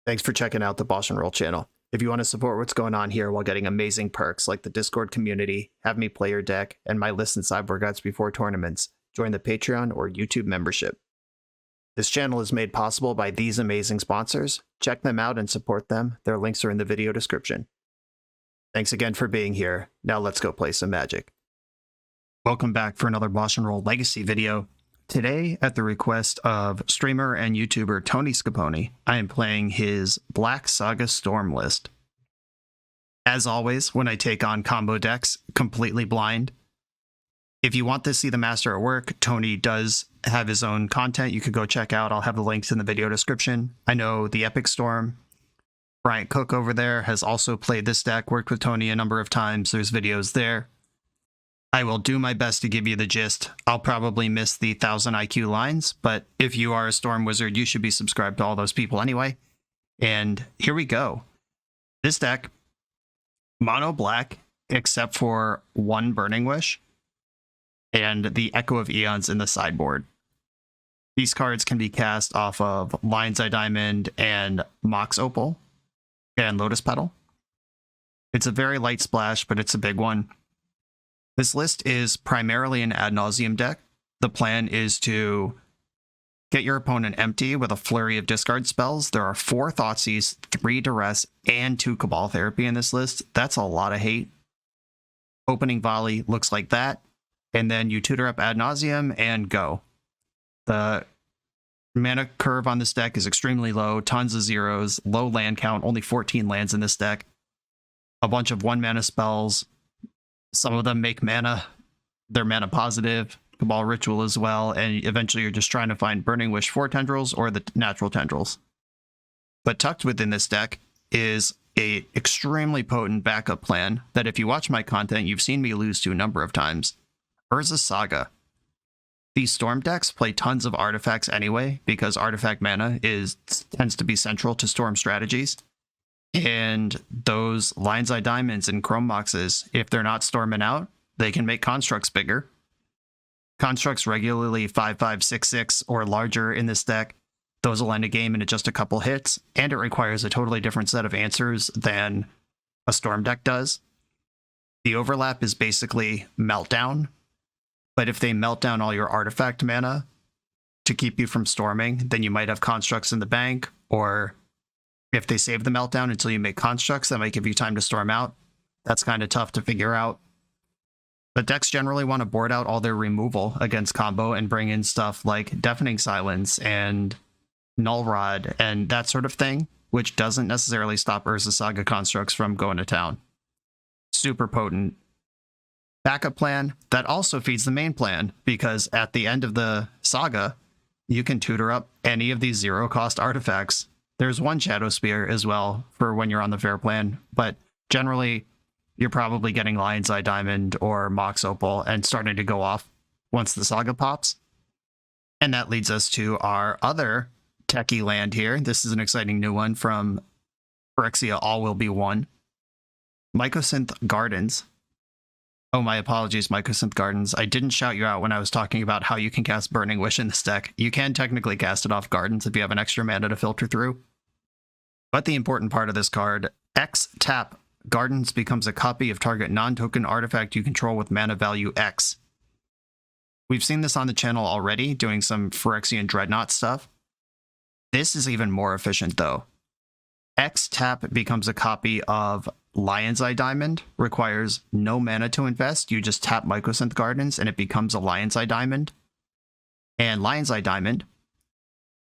Thanks for checking out the BoshNRoll channel. If you want to support what's going on here while getting amazing perks like the Discord community, have me play your deck, and my list and sideboard guides before tournaments, join the Patreon or YouTube membership. This channel is made possible by these amazing sponsors. Check them out and support them. Their links are in the video description. Thanks again for being here. Now let's go play some Magic. Welcome back for another BoshNRoll Legacy video. Today, at the request of streamer and YouTuber TonyScapone's, I am playing his Black Saga Storm list. As always, when I take on combo decks, completely blind. If you want to see the master at work, Tony does have his own content you could go check out. I'll have the links in the video description. I know the Epic Storm, Bryant Cook over there, has also played this deck, worked with Tony a number of times. There's videos there. I will do my best to give you the gist. I'll probably miss the 1000 IQ lines, but if you are a Storm Wizard, you should be subscribed to all those people anyway. And here we go. This deck, mono black, except for one Burning Wish, and the Echo of Eons in the sideboard. These cards can be cast off of Lion's Eye Diamond and Mox Opal and Lotus Petal. It's a very light splash, but it's a big one. This list is primarily an ad nauseam deck. The plan is to get your opponent empty with a flurry of discard spells. There are 4 Thoughtseize, 3 Duress, and 2 Cabal Therapy in this list. That's a lot of hate. Opening Volley looks like that. And then you tutor up ad nauseam and go. The mana curve on this deck is extremely low. Tons of zeros, low land count, only 14 lands in this deck. A bunch of 1-mana spells. Some of them make mana. They're mana positive. Cabal Ritual as well. And eventually you're just trying to find Burning Wish 4 tendrils or the natural tendrils. But tucked within this deck is a extremely potent backup plan that if you watch my content, you've seen me lose to a number of times. Urza Saga. These Storm decks play tons of artifacts anyway, because artifact mana tends to be central to Storm strategies. And those Lion's Eye Diamonds and Chrome Moxes, if they're not storming out, they can make constructs bigger. Constructs regularly 5/5, 6/6 or larger in this deck. Those will end a game in just a couple hits, and it requires a totally different set of answers than a Storm deck does. The overlap is basically Meltdown, but if they melt down all your artifact mana to keep you from storming, then you might have constructs in the bank, or if they save the meltdown until you make constructs, that might give you time to storm out. That's kind of tough to figure out. But decks generally want to board out all their removal against combo and bring in stuff like Deafening Silence and Null Rod and that sort of thing, which doesn't necessarily stop Urza Saga constructs from going to town. Super potent backup plan that also feeds the main plan, because at the end of the saga, you can tutor up any of these 0-cost artifacts. There's one Shadow Spear as well for when you're on the fair plan, but generally you're probably getting Lion's Eye Diamond or Mox Opal and starting to go off once the saga pops. And that leads us to our other techie land here. This is an exciting new one from Phyrexia All Will Be One. Mycosynth Gardens. Oh, my apologies, Mycosynth Gardens. I didn't shout you out when I was talking about how you can cast Burning Wish in this deck. You can technically cast it off Gardens if you have an extra mana to filter through. But the important part of this card, X tap, Gardens becomes a copy of target non-token artifact you control with mana value X. We've seen this on the channel already, doing some Phyrexian Dreadnought stuff. This is even more efficient though. X tap becomes a copy of Lion's Eye Diamond, requires no mana to invest. You just tap Mycosynth Gardens and it becomes a Lion's Eye Diamond. And Lion's Eye Diamond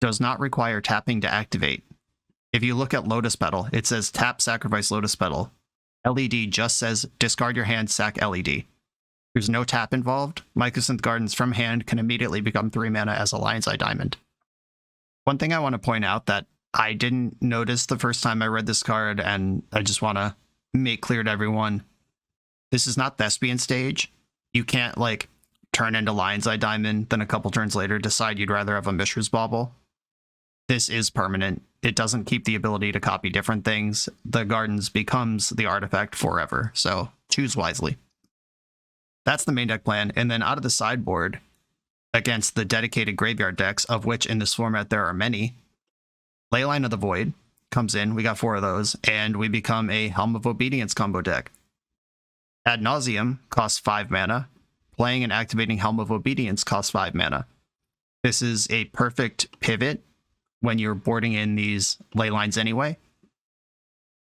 does not require tapping to activate. If you look at Lotus Petal, it says tap, sacrifice Lotus Petal. LED just says discard your hand, sack LED. There's no tap involved. Mycosynth Gardens from hand can immediately become 3 mana as a Lion's Eye Diamond. One thing I want to point out that I didn't notice the first time I read this card, and I just want to make clear to everyone, this is not Thespian stage. You can't like turn into Lion's Eye Diamond, then a couple turns later decide you'd rather have a Mishra's Bauble. This is permanent. It doesn't keep the ability to copy different things. The Gardens becomes the artifact forever, so choose wisely. That's the main deck plan, and then out of the sideboard, against the dedicated graveyard decks, of which in this format there are many, Leyline of the Void, comes in. We got 4 of those, and we become a Helm of Obedience combo deck. Ad Nauseam costs 5 mana. Playing and activating Helm of Obedience costs 5 mana. This is a perfect pivot when you're boarding in these ley lines anyway.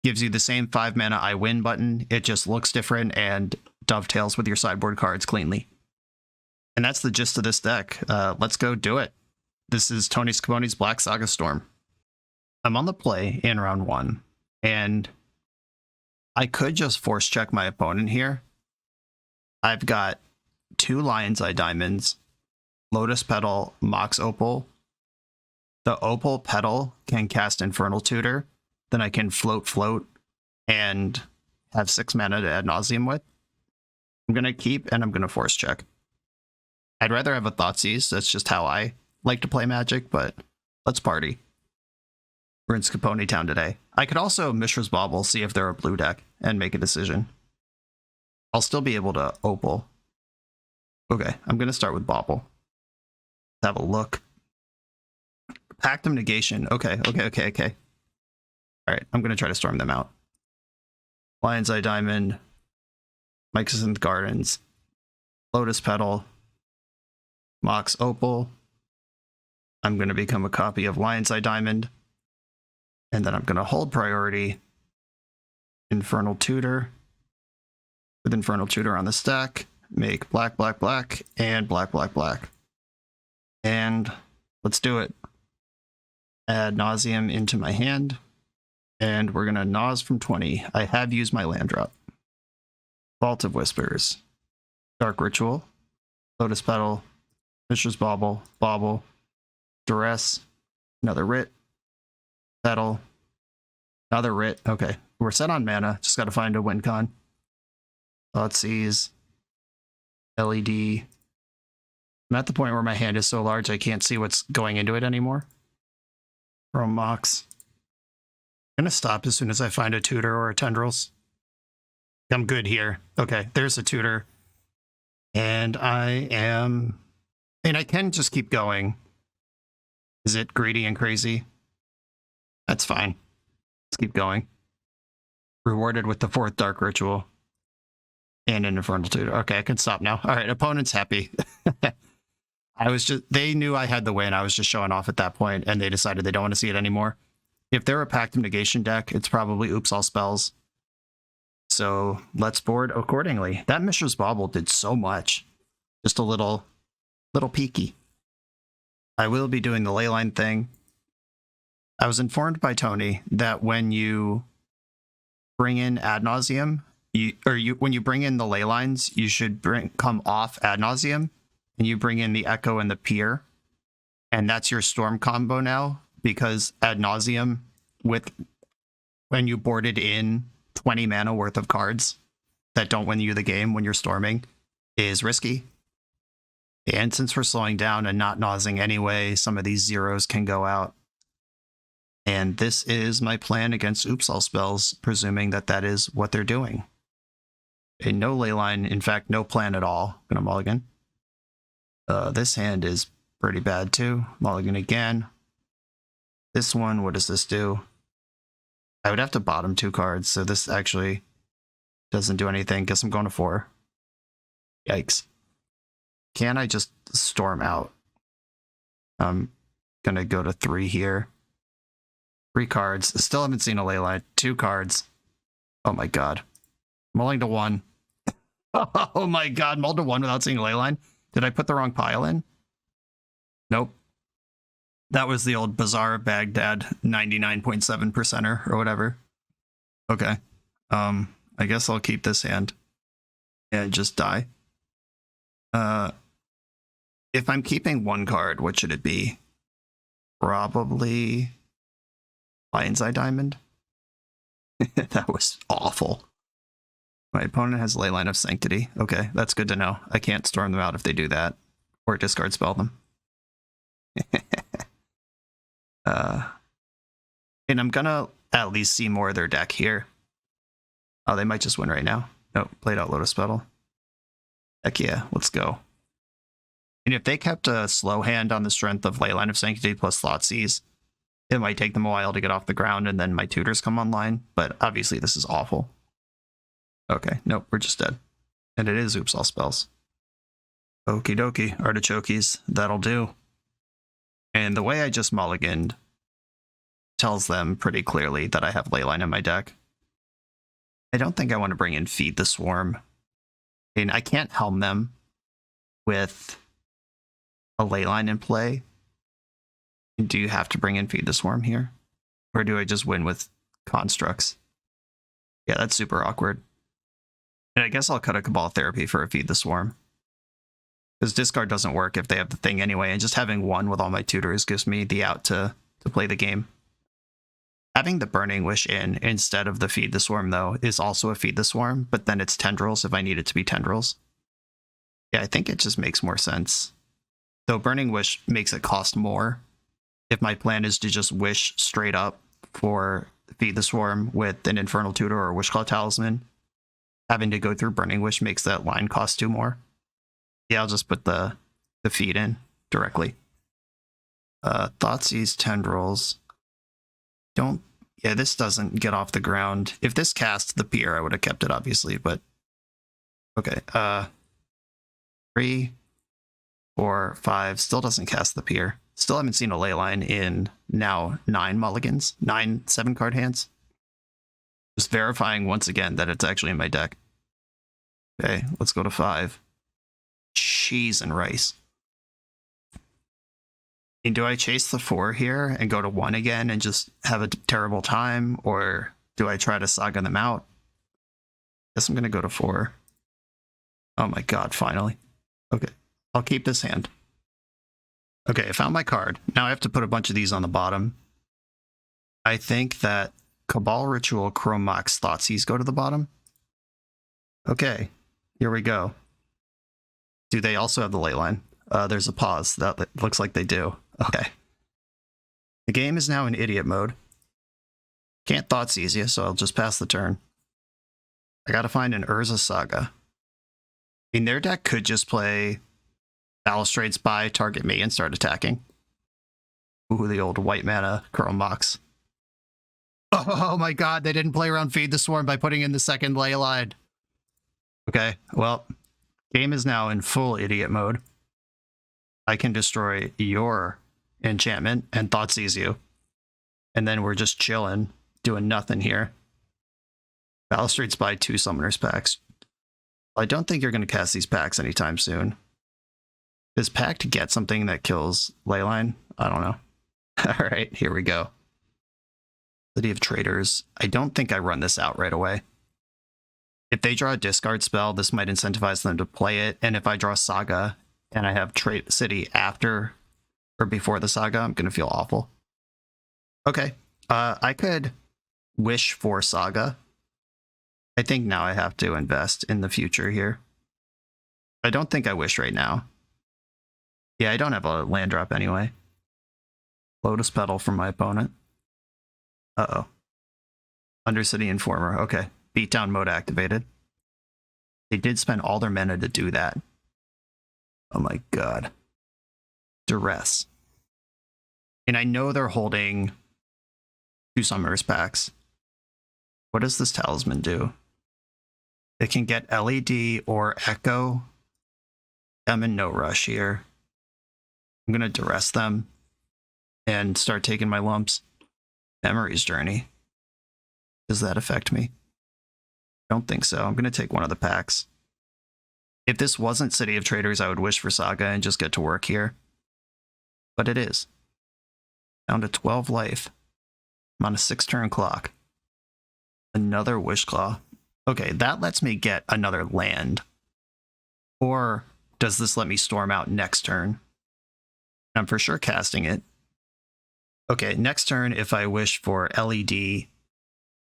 Gives you the same 5 mana I win button. It just looks different and dovetails with your sideboard cards cleanly. And that's the gist of this deck. Let's go do it. This is TonyScapone's Black Saga Storm. I'm on the play in round 1, and I could just force check my opponent here. I've got 2 Lion's Eye Diamonds, Lotus Petal, Mox Opal. The Opal Petal can cast Infernal Tutor. Then I can float, and have 6 mana to Ad Nauseam with. I'm going to keep, and I'm going to force check. I'd rather have a Thoughtseize. That's just how I like to play Magic, but let's party. We're in Scapone Town today. I could also Mishra's Bauble, see if they're a blue deck, and make a decision. I'll still be able to Opal. Okay, I'm going to start with Bauble. Let's have a look. Pact of Negation. Okay. Alright, I'm going to try to storm them out. Lion's Eye Diamond. Mycosynth Gardens. Lotus Petal. Mox Opal. I'm going to become a copy of Lion's Eye Diamond. And then I'm going to hold priority. Infernal Tutor. With Infernal Tutor on the stack. Make black, and black. And let's do it. Add Nauseam into my hand. And we're going to Nause from 20. I have used my land drop. Vault of Whispers. Dark Ritual. Lotus Petal. Mishra's Bauble. Bauble. Duress. Another Writ. Petal. Another Writ. Okay. We're set on mana. Just got to find a win con. Thoughtseize. LED. I'm at the point where my hand is so large I can't see what's going into it anymore. From Mox. I'm going to stop as soon as I find a Tutor or a Tendrils. I'm good here. Okay, there's a Tutor. And I can just keep going. Is it greedy and crazy? That's fine. Let's keep going. Rewarded with the 4th Dark Ritual. And an Infernal Tutor. Okay, I can stop now. All right, opponent's happy. They knew I had the win. I was just showing off at that point, and they decided they don't want to see it anymore. If they're a Pact of Negation deck, it's probably Oops All Spells. So let's board accordingly. That Mishra's Bauble did so much. Just a little peeky. I will be doing the leyline thing. I was informed by Tony that when you bring in Ad Nauseam, when you bring in the ley lines, you should come off Ad Nauseam, and you bring in the Echo and the Pier, and that's your Storm combo now, because Ad Nauseam, when you boarded in 20 mana worth of cards that don't win you the game when you're storming, is risky. And since we're slowing down and not nausing anyway, some of these zeros can go out. And this is my plan against Oops All Spells, presuming that that is what they're doing. A no leyline, in fact, no plan at all. Gonna mulligan. This hand is pretty bad too. Mulligan again. This one, what does this do? I would have to bottom 2 cards, so this actually doesn't do anything. Guess I'm going to 4. Yikes. Can I just storm out? I'm gonna go to 3 here. 3 cards. Still haven't seen a leyline. 2 cards. Oh my god. Mulling to 1. Oh my god, mull to 1 without seeing a leyline? Did I put the wrong pile in? Nope. That was the old Bazaar of Baghdad 99.7%er or whatever. Okay. I guess I'll keep this hand and just die. If I'm keeping 1 card, what should it be? Probably Lion's Eye Diamond. That was awful. My opponent has Leyline of Sanctity. Okay, that's good to know. I can't storm them out if they do that. Or discard spell them. And I'm gonna at least see more of their deck here. Oh, they might just win right now. Nope, played out Lotus Petal. Heck yeah, let's go. And if they kept a slow hand on the strength of Leyline of Sanctity plus Thoughtseize, It might take them a while to get off the ground and then my tutors come online, but obviously this is awful. Okay, nope, we're just dead. And it is oops all spells. Okie dokie, artichokes, that'll do. And the way I just mulliganed tells them pretty clearly that I have Leyline in my deck. I don't think I want to bring in Feed the Swarm. I mean, I can't helm them with a Leyline in play. Do you have to bring in Feed the Swarm here? Or do I just win with constructs? Yeah, that's super awkward. And I guess I'll cut a Cabal Therapy for a Feed the Swarm. Because discard doesn't work if they have the thing anyway, and just having one with all my tutors gives me the out to play the game. Having the Burning Wish in instead of the Feed the Swarm, though, is also a Feed the Swarm, but then it's Tendrils if I need it to be Tendrils. Yeah, I think it just makes more sense. Though Burning Wish makes it cost more. If my plan is to just wish straight up for Feed the Swarm with an Infernal Tutor or Wishclaw Talisman, having to go through Burning Wish makes that line cost 2 more. Yeah, I'll just put the feed in directly. Thoughtseize Tendrils. Yeah, this doesn't get off the ground. If this cast the pier, I would have kept it, obviously, but okay. 3, 4, 5, still doesn't cast the pier. Still haven't seen a Leyline in now 9 mulligans, 9 7-card hands. Just verifying once again that it's actually in my deck. Okay, let's go to 5. Cheese and rice. And do I chase the 4 here and go to 1 again and just have a terrible time? Or do I try to Saga them out? Guess I'm going to go to 4. Oh my god, finally. Okay, I'll keep this hand. Okay, I found my card. Now I have to put a bunch of these on the bottom. I think that Cabal Ritual, Chrome Mox, Thoughtseize go to the bottom. Okay, here we go. Do they also have the Leyline? There's a pause. That looks like they do. Okay. The game is now in idiot mode. Can't Thoughtseize you, so I'll just pass the turn. I gotta find an Urza Saga. I mean, their deck could just play Balustrade Spy, target me, and start attacking. Ooh, the old white mana Chrome Mox. Oh my god, they didn't play around Feed the Swarm by putting in the second Leyline. Okay, well, game is now in full idiot mode. I can destroy your enchantment and Thoughtseize you. And then we're just chilling, doing nothing here. Balustrade Spy, 2 Summoners packs. I don't think you're going to cast these packs anytime soon. Does Pact get something that kills Leyline? I don't know. Alright, here we go. City of Traders. I don't think I run this out right away. If they draw a discard spell, this might incentivize them to play it. And if I draw Saga and I have Trade City after or before the Saga, I'm going to feel awful. Okay. I could wish for Saga. I think now I have to invest in the future here. I don't think I wish right now. Yeah, I don't have a land drop anyway. Lotus Petal from my opponent. Uh-oh. Undercity Informer. Okay. Beatdown mode activated. They did spend all their mana to do that. Oh my god. Duress. And I know they're holding 2 Summoners packs. What does this talisman do? It can get LED or Echo. I'm in no rush here. I'm going to duress them and start taking my lumps. Memory's Journey. Does that affect me? Don't think so. I'm going to take one of the packs. If this wasn't City of Traders, I would wish for Saga and just get to work here. But it is. Down to 12 life. I'm on a 6-turn clock. Another Wishclaw. Okay, that lets me get another land. Or does this let me storm out next turn? I'm for sure casting it. Okay, next turn, if I wish for LED,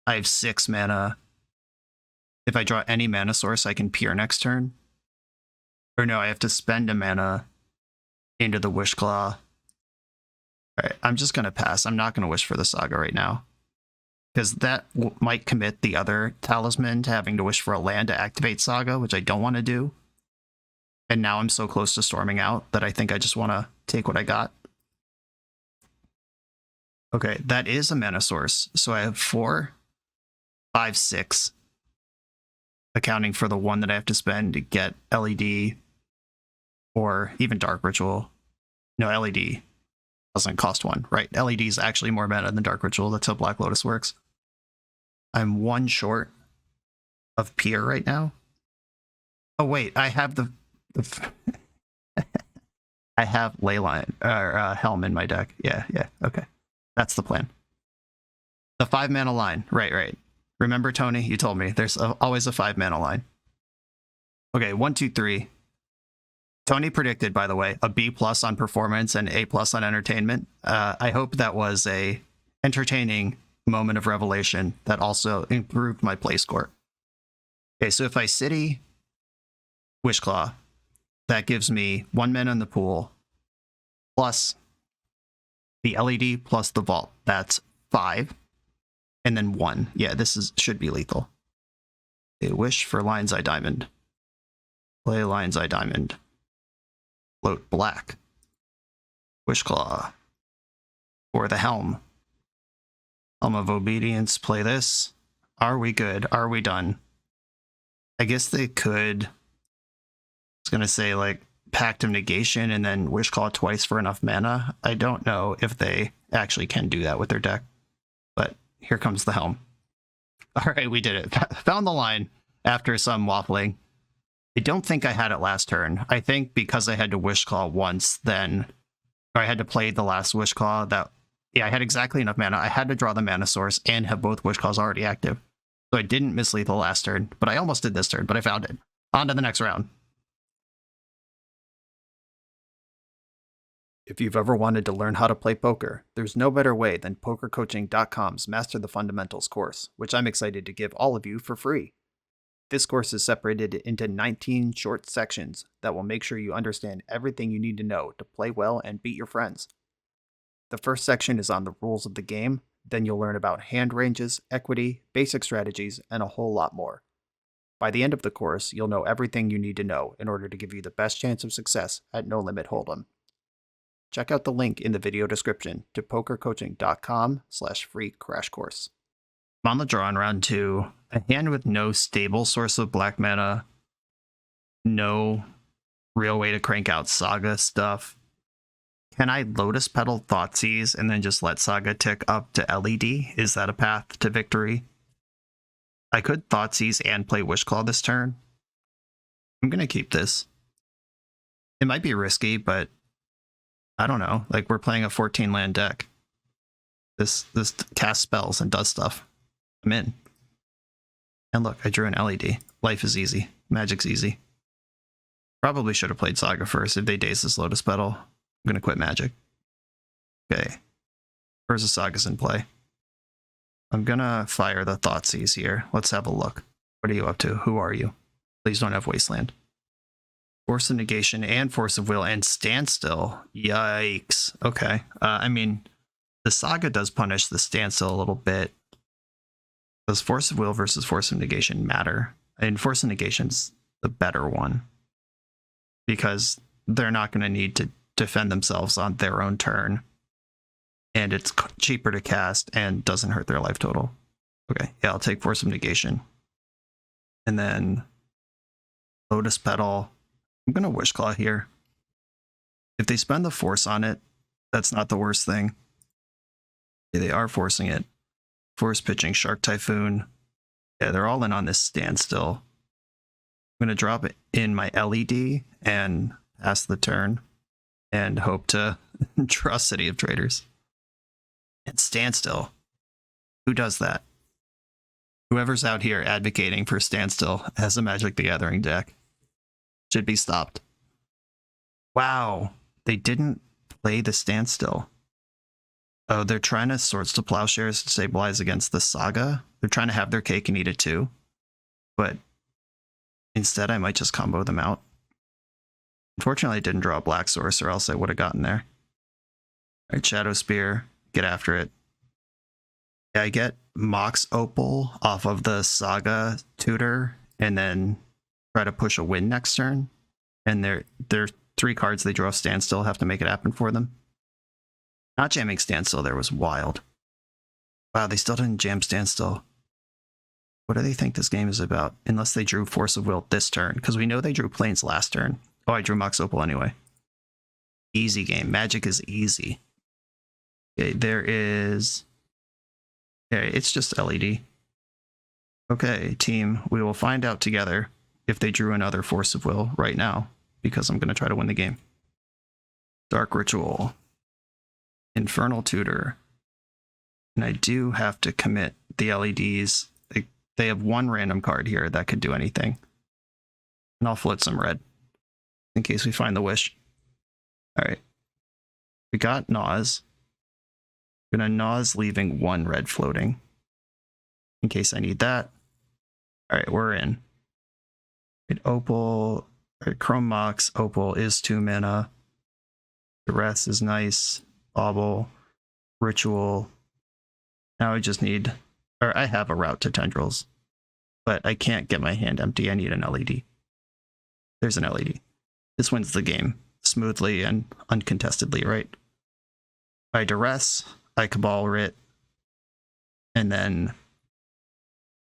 I have 6 mana. If I draw any mana source, I can peer next turn. Or no, I have to spend a mana into the Wishclaw. Alright, I'm just going to pass. I'm not going to wish for the Saga right now. Because that might commit the other talisman to having to wish for a land to activate Saga, which I don't want to do. And now I'm so close to storming out that I think I just want to take what I got. Okay, that is a mana source. So I have 4, 5, 6, accounting for the 1 that I have to spend to get LED or even Dark Ritual. No, LED doesn't cost 1, right? LED is actually more mana than Dark Ritual. That's how Black Lotus works. I'm 1 short of Pier right now. Oh wait, I have the I have Leyline or Helm in my deck. Yeah, okay. That's the plan. The 5 mana line. Right. Remember, Tony, you told me there's always a 5 mana line. Okay, 1, 2, 3. Tony predicted, by the way, a B+ on performance and A+ on entertainment. I hope that was a entertaining moment of revelation that also improved my play score. Okay, so if I City Wishclaw, that gives me 1 mana in the pool, plus the LED plus the vault. That's 5. And then 1. Yeah, this should be lethal. Okay, wish for Lion's Eye Diamond. Play Lion's Eye Diamond. Float black. Wishclaw. For the Helm. Helm of Obedience. Play this. Are we good? Are we done? I guess they could. I was going to say, like, Pact of Negation and then Wishclaw twice for enough mana. I don't know if they actually can do that with their deck. But here comes the Helm. All right, we did it. Found the line after some waffling. I don't think I had it last turn. I think because I had to Wishclaw once, then or I had to play the last Wishclaw. Yeah, I had exactly enough mana. I had to draw the mana source and have both Wishclaws already active. So I didn't miss lethal last turn, but I almost did this turn, but I found it. On to the next round. If you've ever wanted to learn how to play poker, there's no better way than PokerCoaching.com's Master the Fundamentals course, which I'm excited to give all of you for free. This course is separated into 19 short sections that will make sure you understand everything you need to know to play well and beat your friends. The first section is on the rules of the game, then you'll learn about hand ranges, equity, basic strategies, and a whole lot more. By the end of the course, you'll know everything you need to know in order to give you the best chance of success at No Limit Hold'em. Check out the link in the video description to PokerCoaching.com/free crash course. I'm on the draw in round 2. A hand with no stable source of black mana, no real way to crank out Saga stuff. Can I Lotus Petal Thoughtseize and then just let Saga tick up to LED? Is that a path to victory? I could Thoughtseize and play Wishclaw this turn. I'm going to keep this. It might be risky, but I don't know. Like, we're playing a 14 land deck. This casts spells and does stuff. I'm in. And look, I drew an LED. Life is easy. Magic's easy. Probably should have played Saga first. If they daze this Lotus Petal, I'm going to quit Magic. Okay. Urza Saga's in play. I'm going to fire the Thoughtseize here. Let's have a look. What are you up to? Who are you? Please don't have Wasteland. Force of Negation and Force of Will and Standstill. Yikes. Okay. I mean, the Saga does punish the Standstill a little bit. Does Force of Will versus Force of Negation matter? And Force of Negation's the better one. Because they're not going to need to defend themselves on their own turn. And it's cheaper to cast and doesn't hurt their life total. Okay, yeah, I'll take Force of Negation. And then Lotus Petal. I'm going to Wishclaw here. If they spend the force on it, that's not the worst thing. Yeah, they are forcing it. Force pitching Shark Typhoon. Yeah, they're all in on this Standstill. I'm going to drop it in my LED and pass the turn and hope to draw City of Traders. And Standstill. Who does that? Whoever's out here advocating for Standstill as a Magic the Gathering deck should be stopped. Wow, they didn't play the Standstill. Oh, they're trying to Swords to Plowshares to stabilize against the Saga. They're trying to have their cake and eat it too. But instead, I might just combo them out. Unfortunately, I didn't draw a black source or else I would have gotten there. All right, Shadow Spear, get after it. Yeah, I get Mox Opal off of the Saga tutor and then try to push a win next turn. And they're 3 cards they draw Standstill, have to make it happen for them. Not jamming Standstill there was wild. Wow, they still didn't jam Standstill. What do they think this game is about? Unless they drew Force of Will this turn, because we know they drew Plains last turn. Oh, I drew Mox Opal anyway. Easy game. Magic is easy. Okay, there is... Okay, it's just LED. Okay, team, we will find out together if they drew another Force of Will right now, because I'm going to try to win the game. Dark Ritual. Infernal Tutor. And I do have to commit the LEDs. They have one random card here that could do anything. And I'll float some red in case we find the wish. Alright. We got Naws. I'm gonna Naws leaving one red floating in case I need that. Alright, we're in. Opal, Chrome Mox, Opal is 2 mana. The rest is nice. Bauble, Ritual. Now I just need, or I have a route to Tendrils, but I can't get my hand empty. I need an LED. There's an LED. This wins the game smoothly and uncontestedly, right? By Duress, I Cabal Writ, and then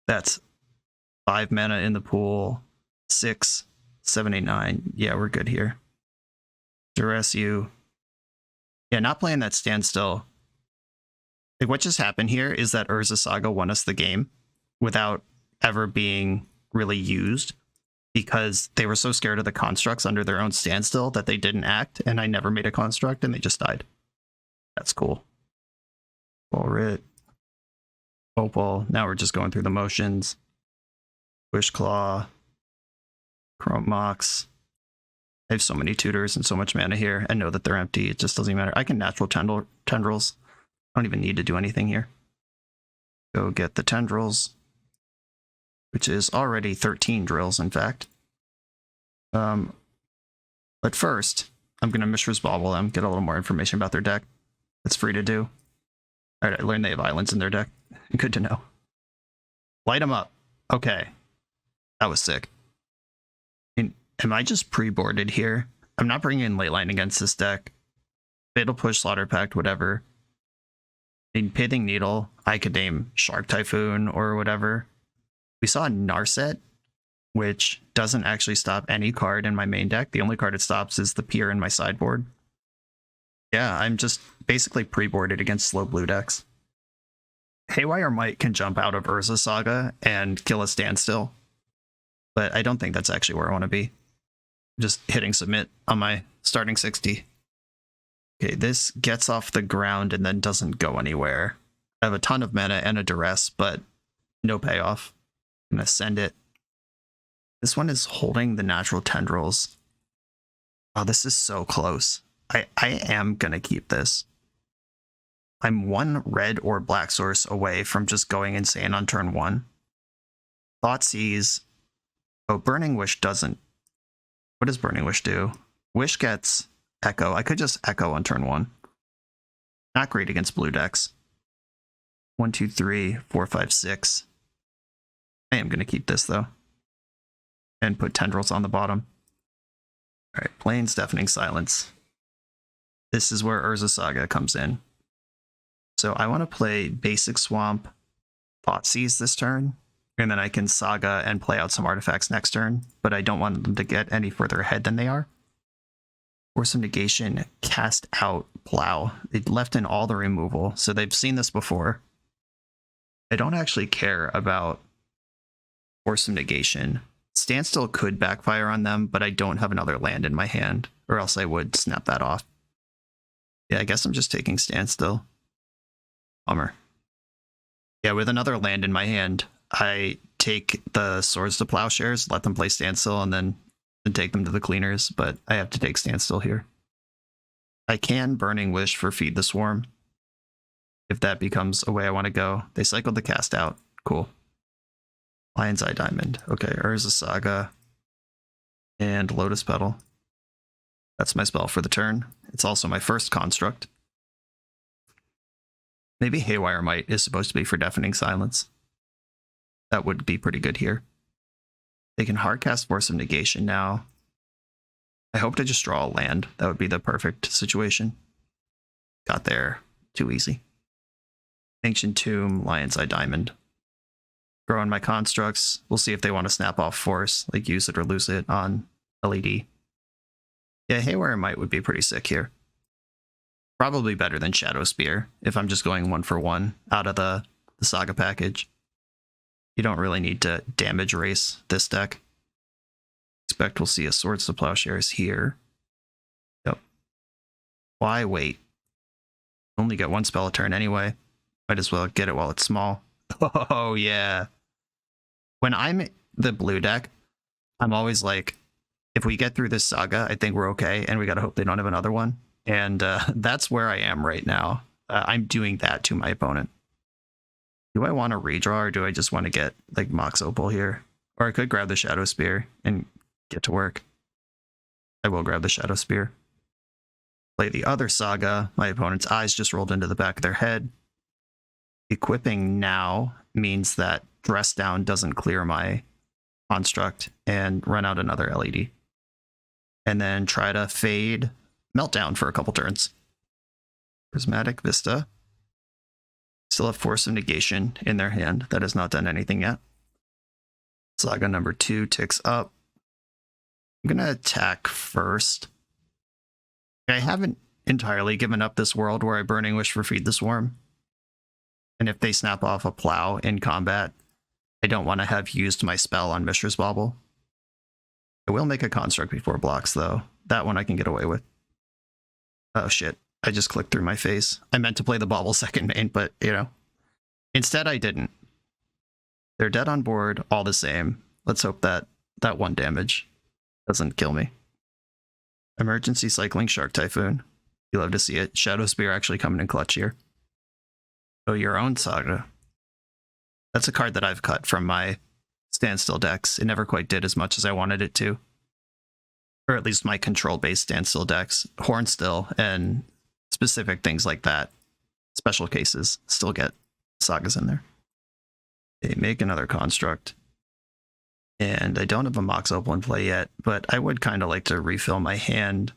that's 5 mana in the pool, 6, 7, 8, 9. Yeah, we're good here. Duress you. Yeah, not playing that Standstill. Like, what just happened here is that Urza Saga won us the game without ever being really used because they were so scared of the constructs under their own Standstill that they didn't act, and I never made a construct and they just died. That's cool. Writ. Opal. Now we're just going through the motions. Wishclaw. Chrome Mox. I have so many tutors and so much mana here and know that they're empty. It just doesn't matter. I can natural tendrils. I don't even need to do anything here. Go get the tendrils, which is already 13 drills, in fact. But first, I'm going to Mishra's Bauble them, get a little more information about their deck. It's free to do. All right, I learned they have islands in their deck. Good to know. Light them up. Okay. That was sick. Am I just pre-boarded here? I'm not bringing in Leyline against this deck. Fatal Push, Slaughter Pact, whatever. In Pithing Needle, I could name Shark Typhoon or whatever. We saw Narset, which doesn't actually stop any card in my main deck. The only card it stops is the Pier in my sideboard. Yeah, I'm just basically pre-boarded against slow blue decks. Haywire Might can jump out of Urza Saga and kill a Standstill, but I don't think that's actually where I want to be. Just hitting submit on my starting 60. Okay, this gets off the ground and then doesn't go anywhere. I have a ton of mana and a Duress, but no payoff. I'm going to send it. This one is holding the natural tendrils. Oh, this is so close. I am going to keep this. I'm one red or black source away from just going insane on turn 1. Thoughtseize. Oh, Burning Wish doesn't. What does Burning Wish do? Wish gets Echo. I could just Echo on turn 1. Not great against blue decks. 1, 2, 3, 4, 5, 6. I am going to keep this, though. And put Tendrils on the bottom. Alright, Plains Deafening Silence. This is where Urza Saga comes in. So I want to play Basic Swamp, Thoughtseize this turn. And then I can Saga and play out some artifacts next turn, but I don't want them to get any further ahead than they are. Force of Negation, cast out Plow. They left in all the removal, so they've seen this before. I don't actually care about Force of Negation. Standstill could backfire on them, but I don't have another land in my hand, or else I would snap that off. Yeah, I guess I'm just taking Standstill. Bummer. Yeah, with another land in my hand, I take the Swords to Plowshares, let them play Standstill, and then take them to the cleaners, but I have to take Standstill here. I can Burning Wish for Feed the Swarm, if that becomes a way I want to go. They cycled the cast out. Cool. Lion's Eye Diamond. Okay, Urza Saga. And Lotus Petal. That's my spell for the turn. It's also my first construct. Maybe Haywire Might is supposed to be for Deafening Silence. That would be pretty good here. They can hardcast Force of Negation now. I hope to just draw a land. That would be the perfect situation. Got there. too easy. Ancient Tomb, Lion's Eye Diamond. Throw in my constructs. We'll see if they want to snap off Force, like use it or lose it on LED. Yeah, Haywire Might would be pretty sick here. Probably better than Shadow Spear if I'm just going 1-for-1 out of the Saga package. You don't really need to damage race this deck. Expect we'll see a Swords to Plowshares here. Yep. Why wait? Only get one spell a turn anyway. Might as well get it while it's small. Oh, yeah. When I'm the blue deck, I'm always like, if we get through this Saga, I think we're okay, and we gotta hope they don't have another one. And that's where I am right now. I'm doing that to my opponent. Do I want to redraw, or do I just want to get, like, Mox Opal here? Or I could grab the Shadow Spear and get to work. I will grab the Shadow Spear. Play the other Saga. My opponent's eyes just rolled into the back of their head. Equipping now means that Dress Down doesn't clear my construct and run out another LED. And then try to fade Meltdown for a couple turns. Prismatic Vista. Still have Force of Negation in their hand. That has not done anything yet. Saga number 2 ticks up. I'm going to attack first. I haven't entirely given up this world where I Burning Wish for Feed the Swarm. And if they snap off a Plow in combat, I don't want to have used my spell on Mishra's Bauble. I will make a construct before blocks, though. That one I can get away with. Oh shit, I just clicked through my face. I meant to play the Bauble second main, but, you know. Instead, I didn't. They're dead on board, all the same. Let's hope that that 1 damage doesn't kill me. Emergency Cycling Shark Typhoon. You love to see it. Shadow Spear actually coming in clutch here. Oh, your own Saga. That's a card that I've cut from my standstill decks. It never quite did as much as I wanted it to. Or at least my control-based standstill decks. Hornstill and specific things like that. Special cases still get Sagas in there. They make another construct. And I don't have a Mox Opal in play yet, but I would kind of like to refill my hand.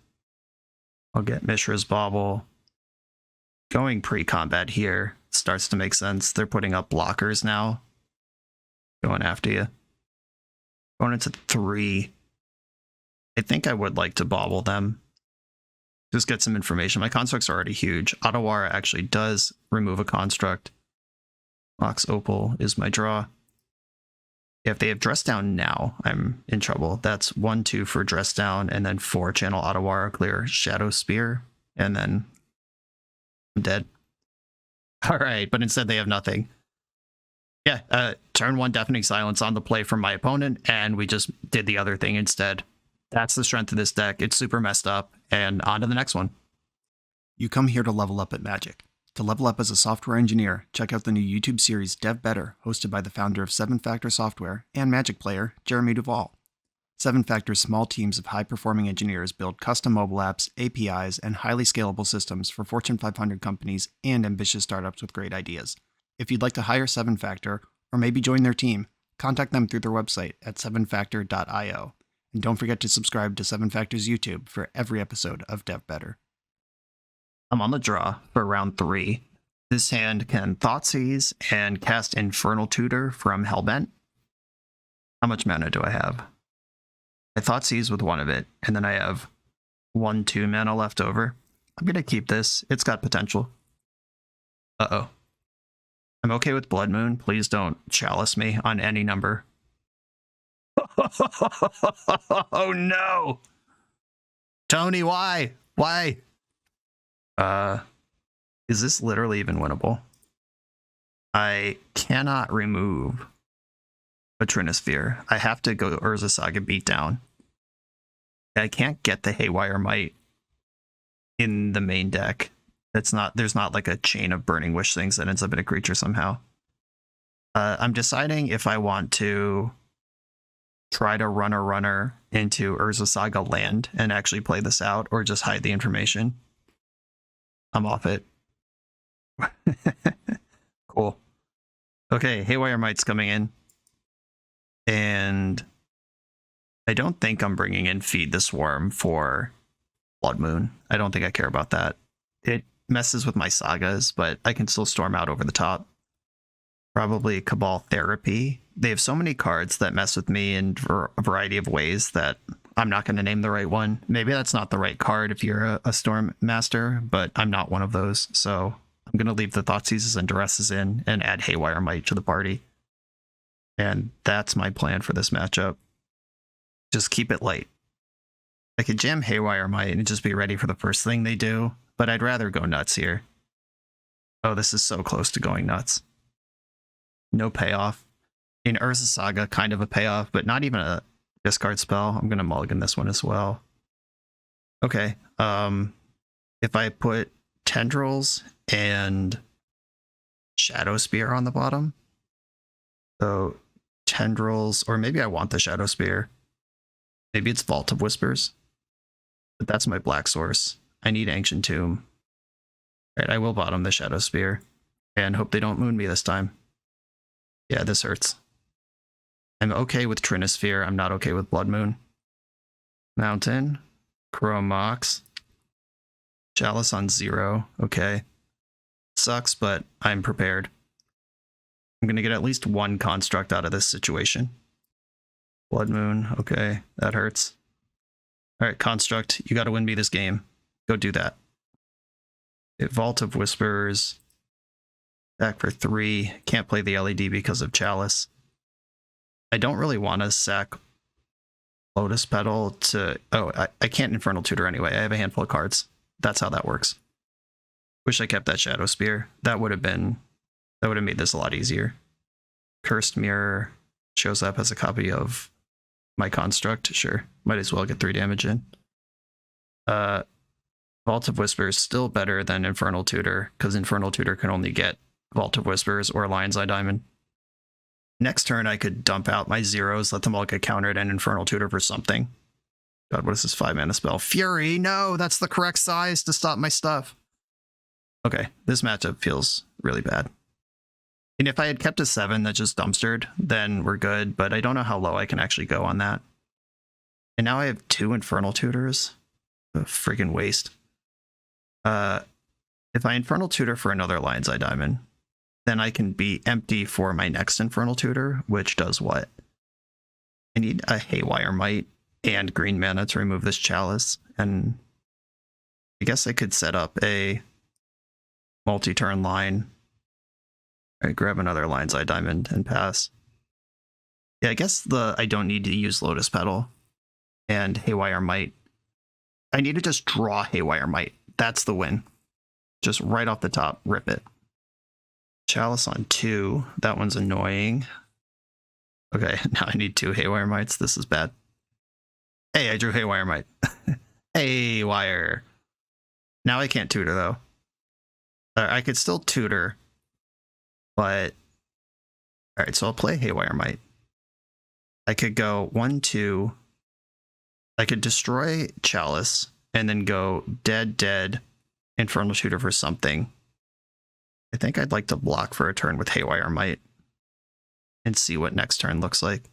I'll get Mishra's Bauble. Going pre-combat here starts to make sense. They're putting up blockers now. Going after you. Going into 3. I think I would like to bauble them. Just get some information. My constructs are already huge. Otawara actually does remove a construct. Mox Opal is my draw. If they have Dress Down now, I'm in trouble. That's 1-2 for Dress Down, and then 4 channel Otawara, clear Shadow Spear, and then I'm dead. Alright, but instead they have nothing. Yeah, turn 1 Deafening Silence on the play from my opponent, and we just did the other thing instead. That's the strength of this deck. It's super messed up, and on to the next one. You come here to level up at Magic. To level up as a software engineer, check out the new YouTube series Dev Better, hosted by the founder of 7-Factor Software and Magic player, Jeremy Duvall. 7-Factor's small teams of high-performing engineers build custom mobile apps, APIs, and highly scalable systems for Fortune 500 companies and ambitious startups with great ideas. If you'd like to hire 7-Factor, or maybe join their team, contact them through their website at 7factor.io. And don't forget to subscribe to 7-Factor's YouTube for every episode of Dev Better. I'm on the draw for round 3. This hand can Thoughtseize and cast Infernal Tutor from Hellbent. How much mana do I have? I Thoughtseize with 1 of it, and then I have 1-2 mana left over. I'm going to keep this. It's got potential. Uh-oh. I'm okay with Blood Moon. Please don't chalice me on any number. Oh no! Tony, why? Why? Is this literally even winnable? I cannot remove a Trinisphere. I have to go Urza Saga Beatdown. I can't get the Haywire Might in the main deck. There's not like a chain of Burning Wish things that ends up in a creature somehow. I'm deciding if I want to try to run a runner into Urza Saga land and actually play this out, or just hide the information. I'm off it. Cool. Okay, Haywire Might's coming in. And I don't think I'm bringing in Feed the Swarm for Blood Moon. I don't think I care about that. It messes with my Sagas, but I can still storm out over the top. Probably Cabal Therapy. They have so many cards that mess with me in a variety of ways that I'm not going to name the right one. Maybe that's not the right card if you're a Storm Master, but I'm not one of those. So I'm going to leave the Thoughtseizes and Duresses in and add Haywire Might to the party. And that's my plan for this matchup. Just keep it light. I could jam Haywire Might and just be ready for the first thing they do, but I'd rather go nuts here. Oh, this is so close to going nuts. No payoff. In Urza Saga, kind of a payoff, but not even a discard spell. I'm going to mulligan this one as well. Okay. If I put Tendrils and Shadow Spear on the bottom. So Tendrils, or maybe I want the Shadow Spear. Maybe it's Vault of Whispers. But that's my black source. I need Ancient Tomb. All right, I will bottom the Shadow Spear. And hope they don't moon me this time. Yeah, this hurts. I'm okay with Trinisphere. I'm not okay with Blood Moon. Mountain. Chrome Mox. Chalice on 0. Okay. Sucks, but I'm prepared. I'm going to get at least one construct out of this situation. Blood Moon. Okay, that hurts. All right, construct. You got to win me this game. Go do that. Vault of Whispers. Back for 3. Can't play the LED because of Chalice. I don't really want to sack Lotus Petal to... Oh, I can't Infernal Tutor anyway. I have a handful of cards. That's how that works. Wish I kept that Shadow Spear. That would have made this a lot easier. Cursed Mirror shows up as a copy of my construct. Sure. Might as well get 3 damage in. Vault of Whispers still better than Infernal Tutor, because Infernal Tutor can only get Vault of Whispers or Lion's Eye Diamond. Next turn, I could dump out my zeros, let them all get countered, and Infernal Tutor for something. God, what is this 5-mana spell? Fury! No, that's the correct size to stop my stuff. Okay, this matchup feels really bad. And if I had kept a 7 that just dumpstered, then we're good, but I don't know how low I can actually go on that. And now I have 2 Infernal Tutors. A friggin' waste. If I Infernal Tutor for another Lion's Eye Diamond, then I can be empty for my next Infernal Tutor, which does what? I need a Haywire Might and green mana to remove this Chalice, and I guess I could set up a multi-turn line. All right, grab another Lion's Eye Diamond and pass. Yeah, I guess I don't need to use Lotus Petal and Haywire Might. I need to just draw Haywire Might. That's the win. Just right off the top, rip it. Chalice on 2. That one's annoying. Okay, now I need 2 Haywire Mights. This is bad. Hey, I drew Haywire Might. Haywire. Now I can't tutor, though. I could still tutor, but... Alright, so I'll play Haywire Might. I could go 1, 2... I could destroy Chalice, and then go dead, Infernal Tutor for something. I think I'd like to block for a turn with Haywire Might and see what next turn looks like.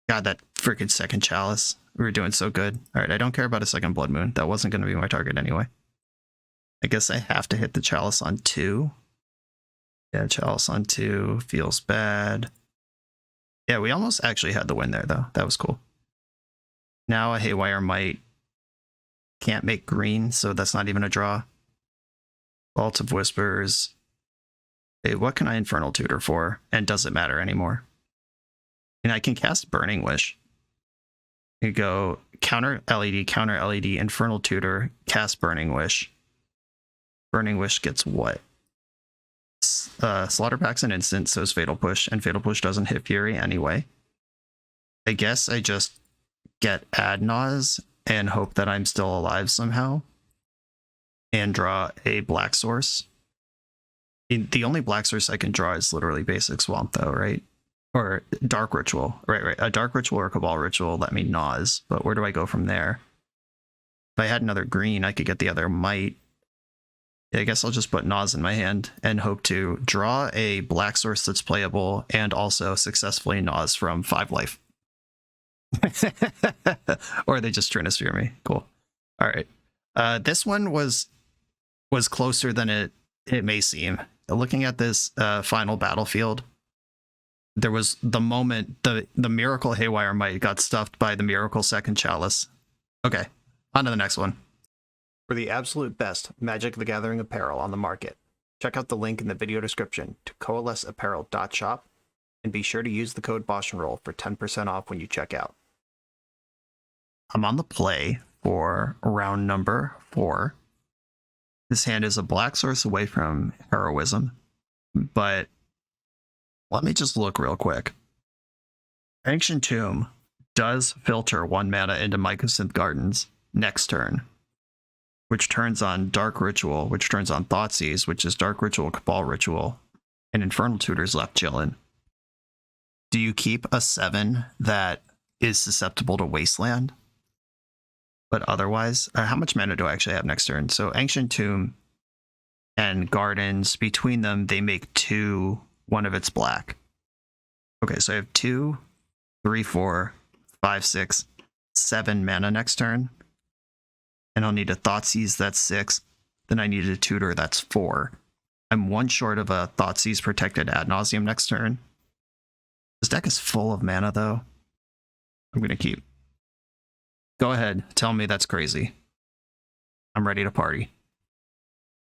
God, that freaking second Chalice. We were doing so good. All right, I don't care about a second Blood Moon. That wasn't going to be my target anyway. I guess I have to hit the Chalice on 2. Yeah, Chalice on 2 feels bad. Yeah, we almost actually had the win there, though. That was cool. Now a Haywire Might. Can't make green, so that's not even a draw. Vault of Whispers. Hey, what can I Infernal Tutor for? And does it matter anymore? And I can cast Burning Wish. You go counter LED, Infernal Tutor, cast Burning Wish. Burning Wish gets what? Slaughter Pack's an instant, so is Fatal Push, and Fatal Push doesn't hit Fury anyway. I guess I just get Ad Naus and hope that I'm still alive somehow. And draw a black source. The only black source I can draw is literally basic Swamp, though, right? Or Dark Ritual. Right. A Dark Ritual or Cabal Ritual let me Naus, but where do I go from there? If I had another green, I could get the other Might. Yeah, I guess I'll just put Naus in my hand and hope to draw a black source that's playable and also successfully Naus from 5 life. Or they just Trinisphere me. Cool. All right. This one was was closer than it may seem. Looking at this final battlefield, there was the moment the Miracle Haywire Might got stuffed by the Miracle Second Chalice. Okay, on to the next one. For the absolute best Magic the Gathering apparel on the market, check out the link in the video description to coalesceapparel.shop, and be sure to use the code BoshNRoll for 10% off when you check out. I'm on the play for round number 4. This hand is a black source away from Heroism, but let me just look real quick. Ancient Tomb does filter 1 mana into Mycosynth Gardens next turn, which turns on Dark Ritual, which turns on Thoughtseize, which is Dark Ritual, Cabal Ritual, and Infernal Tutor's left chillin'. Do you keep a 7 that is susceptible to Wasteland? But otherwise, how much mana do I actually have next turn? So Ancient Tomb and Gardens, between them, they make 2, one of it's black. Okay, so I have 2, 3, 4, 5, 6, 7 mana next turn. And I'll need a Thoughtseize, that's 6. Then I need a Tutor, that's 4. I'm 1 short of a Thoughtseize protected Ad Nauseam next turn. This deck is full of mana, though. I'm going to keep. Go ahead, tell me that's crazy. I'm ready to party.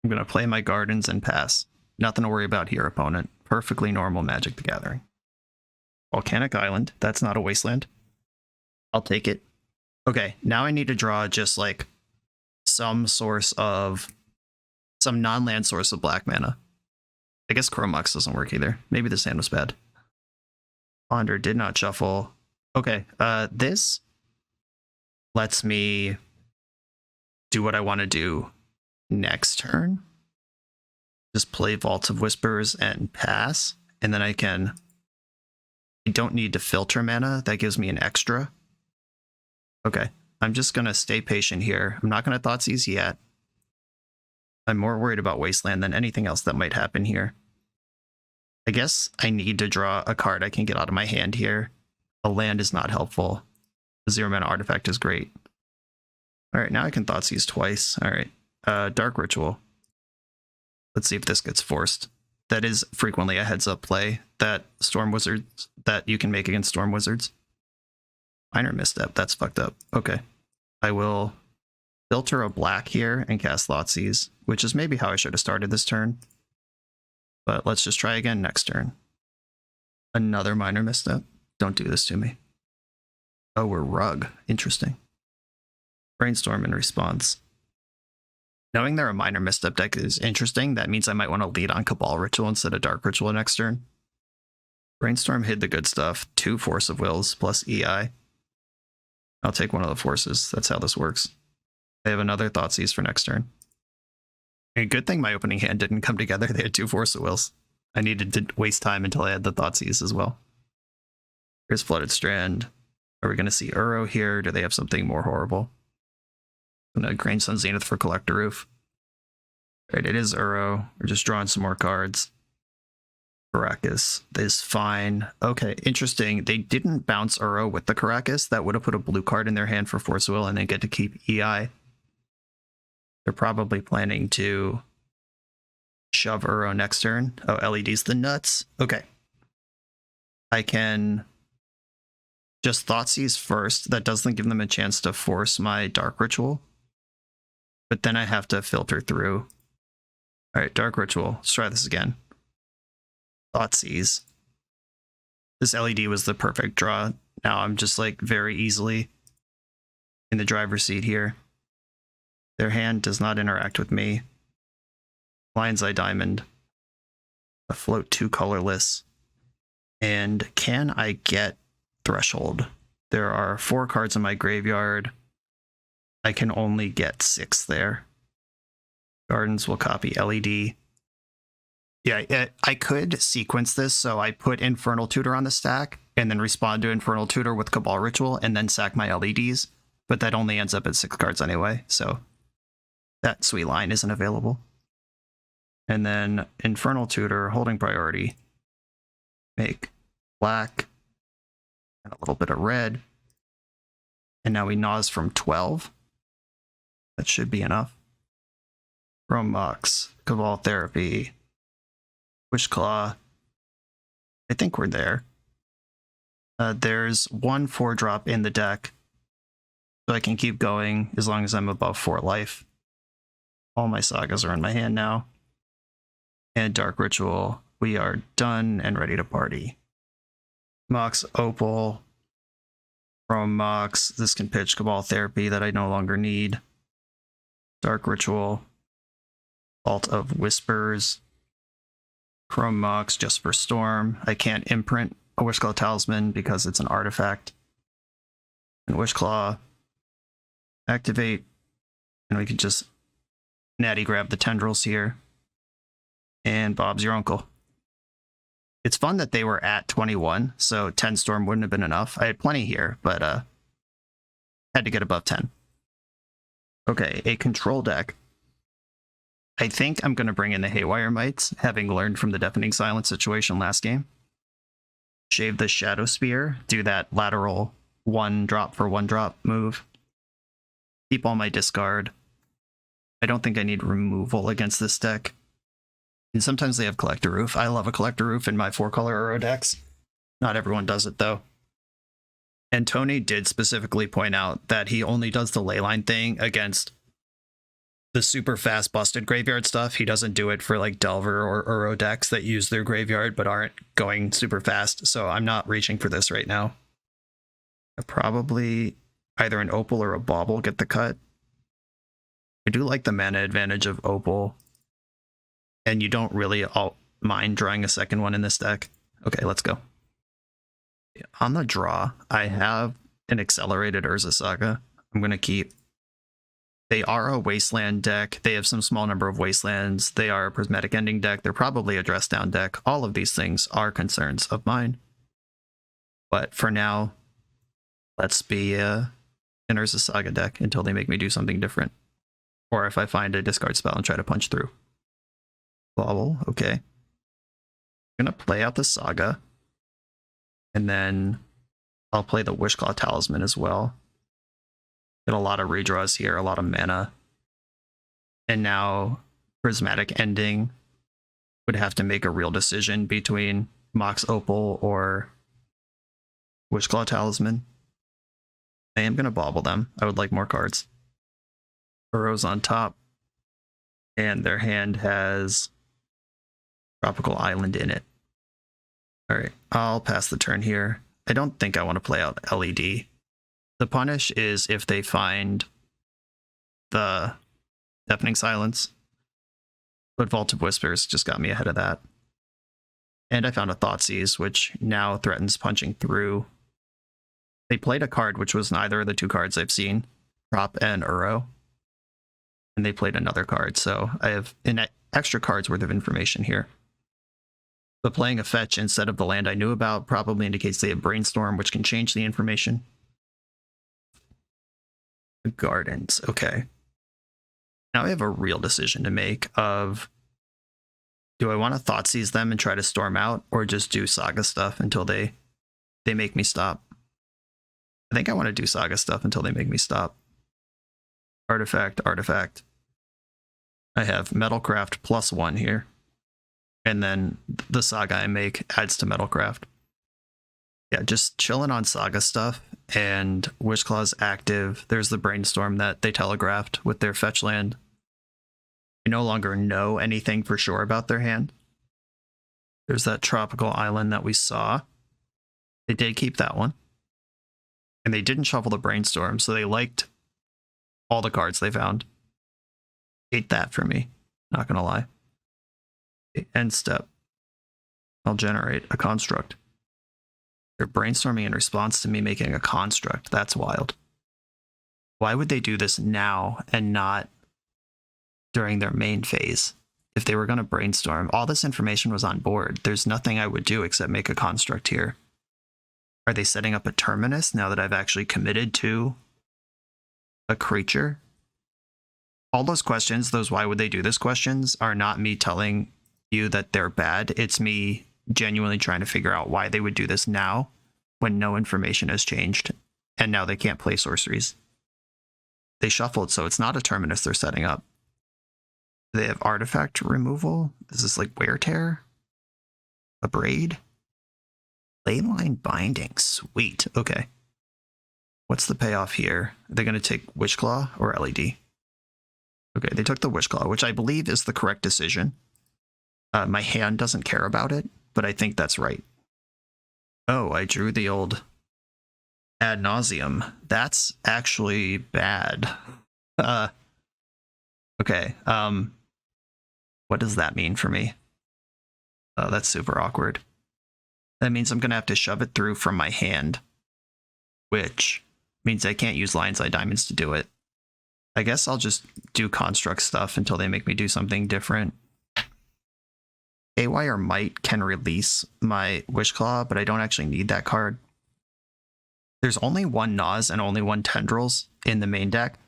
I'm going to play my Gardens and pass. Nothing to worry about here, opponent. Perfectly normal Magic the Gathering. Volcanic Island, that's not a Wasteland. I'll take it. Okay, now I need to draw just like some non-land source of black mana. I guess Chromux doesn't work either. Maybe this hand was bad. Ponder did not shuffle. Okay, this lets me do what I want to do next turn. Just play Vault of Whispers and pass, and then I don't need to filter mana. That gives me an extra. Okay, I'm just going to stay patient here. I'm not going to Thoughtseize yet. I'm more worried about Wasteland than anything else that might happen here. I guess I need to draw a card I can get out of my hand here. A land is not helpful. The 0 mana artifact is great. Alright, now I can Thoughtseize twice. Alright, Dark Ritual. Let's see if this gets forced. That is frequently a heads-up play that Storm Wizards that you can make against Storm Wizards. Minor misstep, that's fucked up. Okay. I will filter a black here and cast Thoughtseize, which is maybe how I should have started this turn. But let's just try again next turn. Another minor misstep. Don't do this to me. Oh, we're Rug. Interesting. Brainstorm in response. Knowing they're a minor misstep deck is interesting. That means I might want to lead on Cabal Ritual instead of Dark Ritual next turn. Brainstorm hid the good stuff. 2 Force of Wills plus EI. I'll take one of the forces. That's how this works. I have another Thoughtseize for next turn. A good thing my opening hand didn't come together. They had 2 Force of Wills. I needed to waste time until I had the Thoughtseize as well. Here's Flooded Strand. Are we going to see Uro here? Do they have something more horrible? I'm going to Grange Sun Zenith for Collector Roof. Right, it is Uro. We're just drawing some more cards. Caracas is fine. Okay, interesting. They didn't bounce Uro with the Caracas. That would have put a blue card in their hand for Force Will and then get to keep EI. They're probably planning to shove Uro next turn. Oh, LED's the nuts. Okay. I can just Thoughtseize first. That doesn't give them a chance to force my Dark Ritual. But then I have to filter through. Alright, Dark Ritual. Let's try this again. Thoughtseize. This LED was the perfect draw. Now I'm just like very easily in the driver's seat here. Their hand does not interact with me. Lion's Eye Diamond. A float 2 colorless. And can I get Threshold? There are 4 cards in my graveyard. I can only get 6 there. Gardens will copy LED. Yeah, I could sequence this, so I put Infernal Tutor on the stack, and then respond to Infernal Tutor with Cabal Ritual, and then sack my LEDs, but that only ends up at 6 cards anyway, so that sweet line isn't available. And then Infernal Tutor, holding priority, make black, and a little bit of red, and now we Naws from 12. That should be enough. Chrome Mox, Cabal Therapy, Wishclaw. I think we're there. There's 1 4-drop in the deck, so I can keep going as long as I'm above 4 life. All my sagas are in my hand now. And Dark Ritual. We are done and ready to party. Mox Opal. Chrome Mox. This can pitch Cabal Therapy that I no longer need. Dark Ritual. Vault of Whispers. Chrome Mox just for Storm. I can't imprint a Wishclaw Talisman because it's an artifact. And Wishclaw. Activate. And we can just natty grab the tendrils here. And Bob's your uncle. It's fun that they were at 21, so 10 Storm wouldn't have been enough. I had plenty here, but had to get above 10. Okay, a control deck. I think I'm going to bring in the Haywire Mites, having learned from the Deafening Silence situation last game. Shave the Shadow Spear, do that lateral 1-drop for 1-drop move. Keep all my discard. I don't think I need removal against this deck. And sometimes they have Collector Roof. I love a Collector Roof in my 4-color Uro decks. Not everyone does it, though. And Tony did specifically point out that he only does the Leyline thing against the super fast busted graveyard stuff. He doesn't do it for like Delver or Uro decks that use their graveyard but aren't going super fast. So I'm not reaching for this right now. I probably either an Opal or a Bauble get the cut. I do like the mana advantage of Opal. And you don't really mind drawing a second one in this deck. Okay, let's go. On the draw, I have an accelerated Urza Saga. I'm going to keep. They are a Wasteland deck. They have some small number of Wastelands. They are a Prismatic Ending deck. They're probably a Dress Down deck. All of these things are concerns of mine. But for now, let's be an Urza Saga deck until they make me do something different. Or if I find a discard spell and try to punch through. Bobble, okay. I'm gonna play out the Saga. And then I'll play the Wishclaw Talisman as well. Get a lot of redraws here, a lot of mana. And now Prismatic Ending would have to make a real decision between Mox Opal or Wishclaw Talisman. I am gonna bobble them. I would like more cards. Burrow's on top. And their hand has Tropical Island in it. Alright, I'll pass the turn here. I don't think I want to play out LED. The punish is if they find the Deafening Silence. But Vault of Whispers just got me ahead of that. And I found a Thoughtseize, which now threatens punching through. They played a card which was neither of the 2 cards I've seen, Prop and Uro. And they played another card, so I have an extra card's worth of information here. But playing a fetch instead of the land I knew about probably indicates they have Brainstorm, which can change the information. The Gardens, okay. Now I have a real decision to make of, do I want to Thoughtseize them and try to storm out, or just do Saga stuff until they make me stop? I think I want to do Saga stuff until they make me stop. Artifact, artifact. I have Metalcraft +1 here. And then the Saga I make adds to Metalcraft. Yeah, just chilling on Saga stuff. And Wishclaw's active. There's the Brainstorm that they telegraphed with their fetch land. I no longer know anything for sure about their hand. There's that Tropical Island that we saw. They did keep that one. And they didn't shuffle the Brainstorm, so they liked all the cards they found. Hate that for me, not gonna lie. End step. I'll generate a construct. They're brainstorming in response to me making a construct. That's wild. Why would they do this now and not during their main phase? If they were going to brainstorm, all this information was on board. There's nothing I would do except make a construct here. Are they setting up a terminus now that I've actually committed to a creature? All those questions, those why would they do this questions, are not me telling you that they're bad. It's me genuinely trying to figure out why they would do this now when no information has changed and now they can't play sorceries. They shuffled, so it's not a terminus they're setting up. They have artifact removal. Is this like wear tear? A braid? Leyline binding. Sweet. Okay. What's the payoff here? Are they going to take Witchclaw or LED? Okay, they took the Witchclaw, which I believe is the correct decision. My hand doesn't care about it, but I think that's right. Oh, I drew the old ad nauseam. That's actually bad. Okay. What does that mean for me? Oh, that's super awkward. That means I'm going to have to shove it through from my hand, which means I can't use Lion's Eye Diamonds to do it. I guess I'll just do construct stuff until they make me do something different. AY or Might can release my Witchclaw, but I don't actually need that card. There's only one Naz and only one Tendrils in the main deck.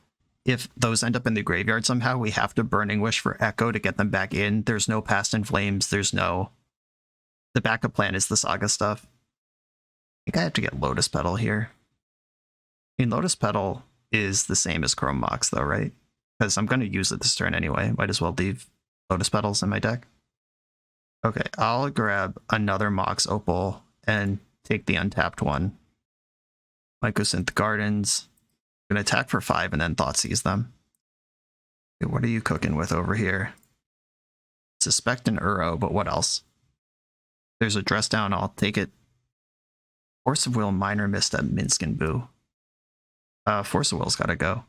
If those end up in the graveyard somehow, we have to Burning Wish for Echo to get them back in. There's no Past in Flames. There's no... The backup plan is the Saga stuff. I think I have to get Lotus Petal here. I mean, Lotus Petal is the same as Chrome Mox, though, right? Because I'm going to use it this turn anyway. Might as well leave Lotus Petals in my deck. Okay, I'll grab another Mox Opal and take the untapped one. Mycosynth Gardens. I'm going to attack for 5 and then Thoughtseize them. Okay, what are you cooking with over here? Suspect an Uro, but what else? There's a Dress Down, I'll take it. Force of Will, Minor Misstep, Minsk and Boo. Force of Will's gotta go.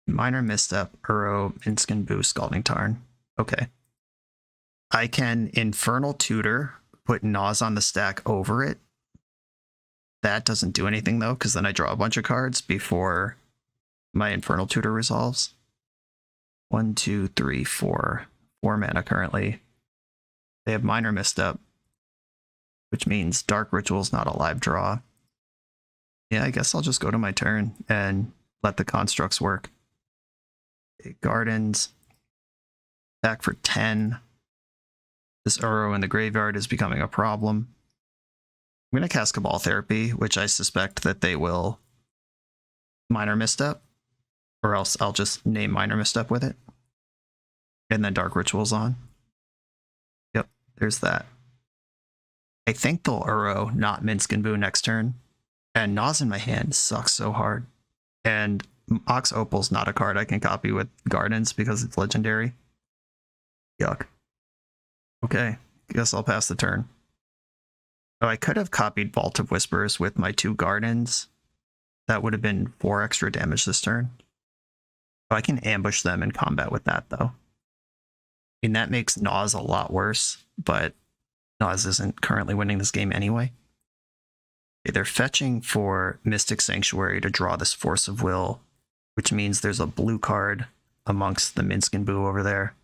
Minor Misstep, Uro, Minsk and Boo, Scalding Tarn. Okay. I can Infernal Tutor, put Naz on the stack over it. That doesn't do anything though, because then I draw a bunch of cards before my Infernal Tutor resolves. 1, 2, 3, 4. 4 mana currently. They have Minor Misstep, which means Dark Ritual's not a live draw. Yeah, I guess I'll just go to my turn and let the constructs work. Okay, Gardens. Back for 10. This Uro in the graveyard is becoming a problem. I'm going to cast Cabal Therapy, which I suspect that they will Minor Misstep, or else I'll just name Minor Misstep with it. And then Dark Ritual's on. Yep, there's that. I think they'll Uro, not Minsk and Boo next turn. And Naz in my hand sucks so hard. And Mox Opal's not a card I can copy with Gardens because it's legendary. Yuck. Okay, guess I'll pass the turn. Oh, I could have copied Vault of Whispers with my 2 Gardens. That would have been 4 extra damage this turn. Oh, I can ambush them in combat with that, though. I mean, that makes Naz a lot worse, but Naz isn't currently winning this game anyway. Okay, they're fetching for Mystic Sanctuary to draw this Force of Will, which means there's a blue card amongst the Minsk and Boo over there.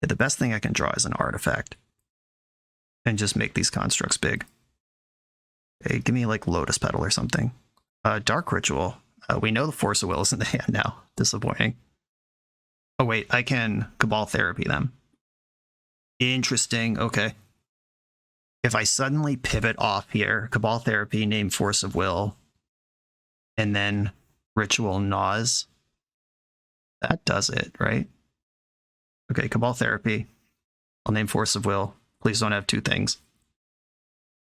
Okay, the best thing I can draw is an artifact. And just make these constructs big. Okay, give me like Lotus Petal or something. Dark Ritual. We know the Force of Will is in the hand now. Disappointing. Oh wait, I can Cabal Therapy them. Interesting, okay. If I suddenly pivot off here, Cabal Therapy, name Force of Will, and then Ritual Naz, that does it, right? Okay, Cabal Therapy. I'll name Force of Will. Please don't have 2 things.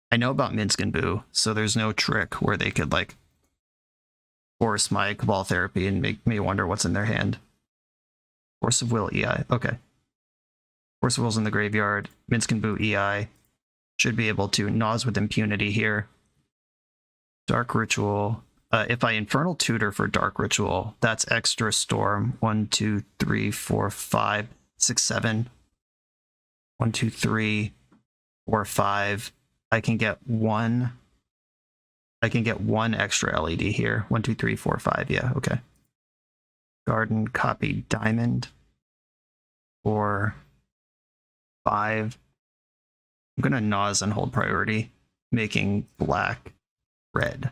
I know about Minsk and Boo, so there's no trick where they could, like, force my Cabal Therapy and make me wonder what's in their hand. Force of Will, EI. Okay. Force of Will's in the graveyard. Minsk and Boo, EI. Should be able to Naz with impunity here. Dark Ritual. If I Infernal Tutor for Dark Ritual, that's extra Storm. 1, 2, 3, 4, 5, 6, 7. 1, 2, 3, 4, 5. I can get one extra LED here. 1, 2, 3, 4, 5. Yeah, okay. Garden, copy Diamond. 4, 5. I'm gonna Naz and hold priority, making black red.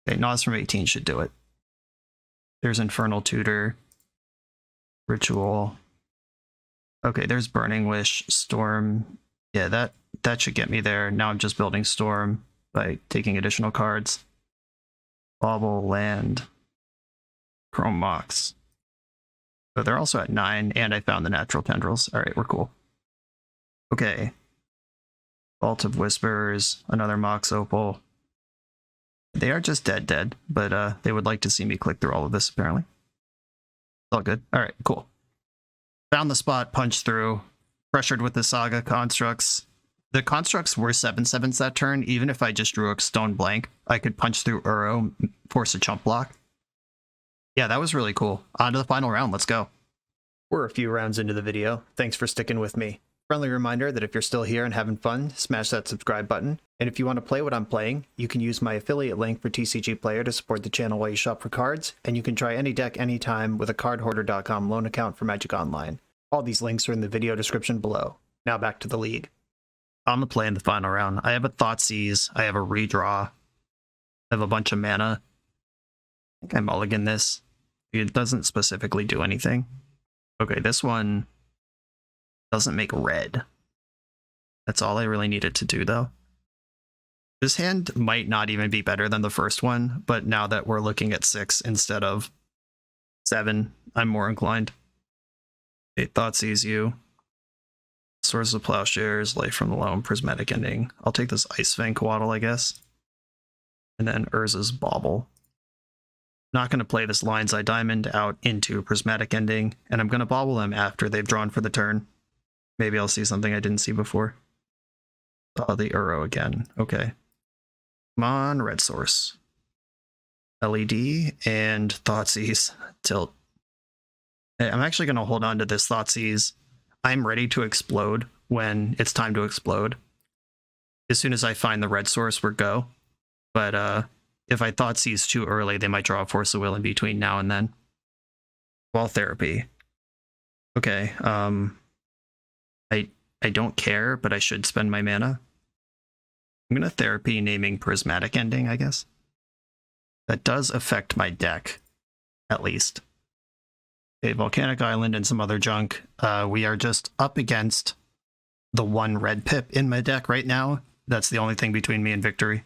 Okay, Naz from 18 should do it. There's Infernal Tutor. Ritual. Okay, there's Burning Wish, Storm. Yeah, that should get me there. Now I'm just building Storm by taking additional cards. Bauble, Land, Chrome Mox. So they're also at 9, and I found the natural tendrils. All right, we're cool. Okay. Vault of Whispers, another Mox Opal. They are just dead, but they would like to see me click through all of this, apparently. It's all good. All right, cool. Found the spot, punched through, pressured with the Saga constructs. The constructs were 7/7s that turn. Even if I just drew a stone blank, I could punch through Uro, force a chump block. Yeah, that was really cool. On to the final round, let's go. We're a few rounds into the video. Thanks for sticking with me. Friendly reminder that if you're still here and having fun, smash that subscribe button. And if you want to play what I'm playing, you can use my affiliate link for TCG Player to support the channel while you shop for cards, and you can try any deck anytime with a cardhoarder.com loan account for Magic Online. All these links are in the video description below. Now back to the league. On the play in the final round, I have a Thoughtseize, I have a redraw, I have a bunch of mana. I think I mulligan this. It doesn't specifically do anything. Okay, this one doesn't make red. That's all I really needed to do, though. This hand might not even be better than the first one, but now that we're looking at 6 instead of 7, I'm more inclined. Okay, Thoughtseize you. Swords of Plowshares, Life from the Loam, Prismatic Ending. I'll take this Ice Fang Coatl, I guess. And then Urza's Bauble. Not going to play this Lion's Eye Diamond out into Prismatic Ending, and I'm going to bobble them after they've drawn for the turn. Maybe I'll see something I didn't see before. Oh, the Uro again. Okay. Come on, red source. LED and Thoughtseize. Tilt. I'm actually going to hold on to this Thoughtseize. I'm ready to explode when it's time to explode. As soon as I find the red source, we're go. But if I Thoughtseize too early, they might draw a Force of Will in between now and then. Wall Therapy. Okay, I don't care, but I should spend my mana. I'm going to Therapy, naming Prismatic Ending, I guess. That does affect my deck, at least. Okay, Volcanic Island and some other junk. We are just up against the one red pip in my deck right now. That's the only thing between me and victory.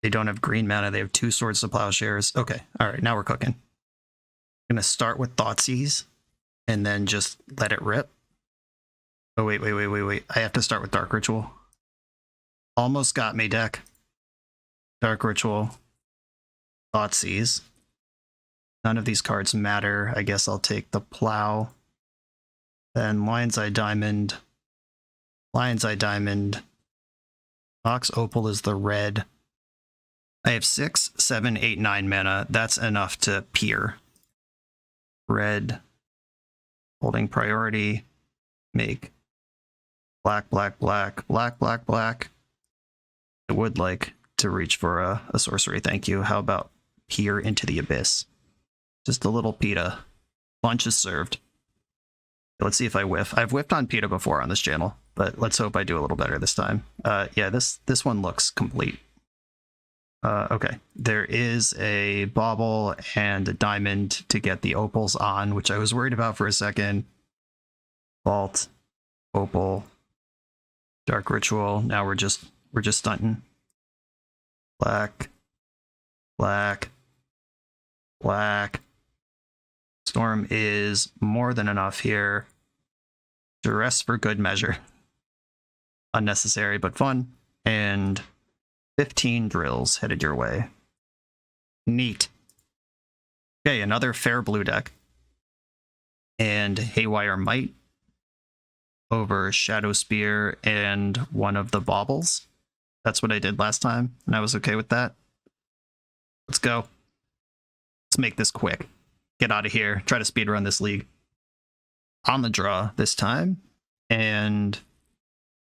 They don't have green mana. They have 2 Swords of Plowshares. Okay, all right, now we're cooking. I'm going to start with Thoughtseize and then just let it rip. Oh, wait. I have to start with Dark Ritual. Almost got me, deck. Dark Ritual. Thoughtseize. None of these cards matter. I guess I'll take the Plow. Then Lion's Eye Diamond. Lion's Eye Diamond. Mox Opal is the red. I have 6, 7, 8, 9 mana. That's enough to peer. Red. Holding priority. Make. Black. I would like to reach for a sorcery, thank you. How about peer into the abyss? Just a little PETA. Lunch is served. Let's see if I whiff. I've whiffed on PETA before on this channel, but let's hope I do a little better this time. Yeah, this one looks complete. Okay, there is a bauble and a diamond to get the opals on, which I was worried about for a second. Vault, opal, dark ritual. Now we're just stunting. Black. Storm is more than enough here. Duress for good measure. Unnecessary but fun. And 15 drills headed your way. Neat. Okay, another fair blue deck. And Haywire Might over Shadow Spear and one of the baubles. That's what I did last time, and I was okay with that. Let's go. Let's make this quick. Get out of here. Try to speedrun this league. On the draw this time. And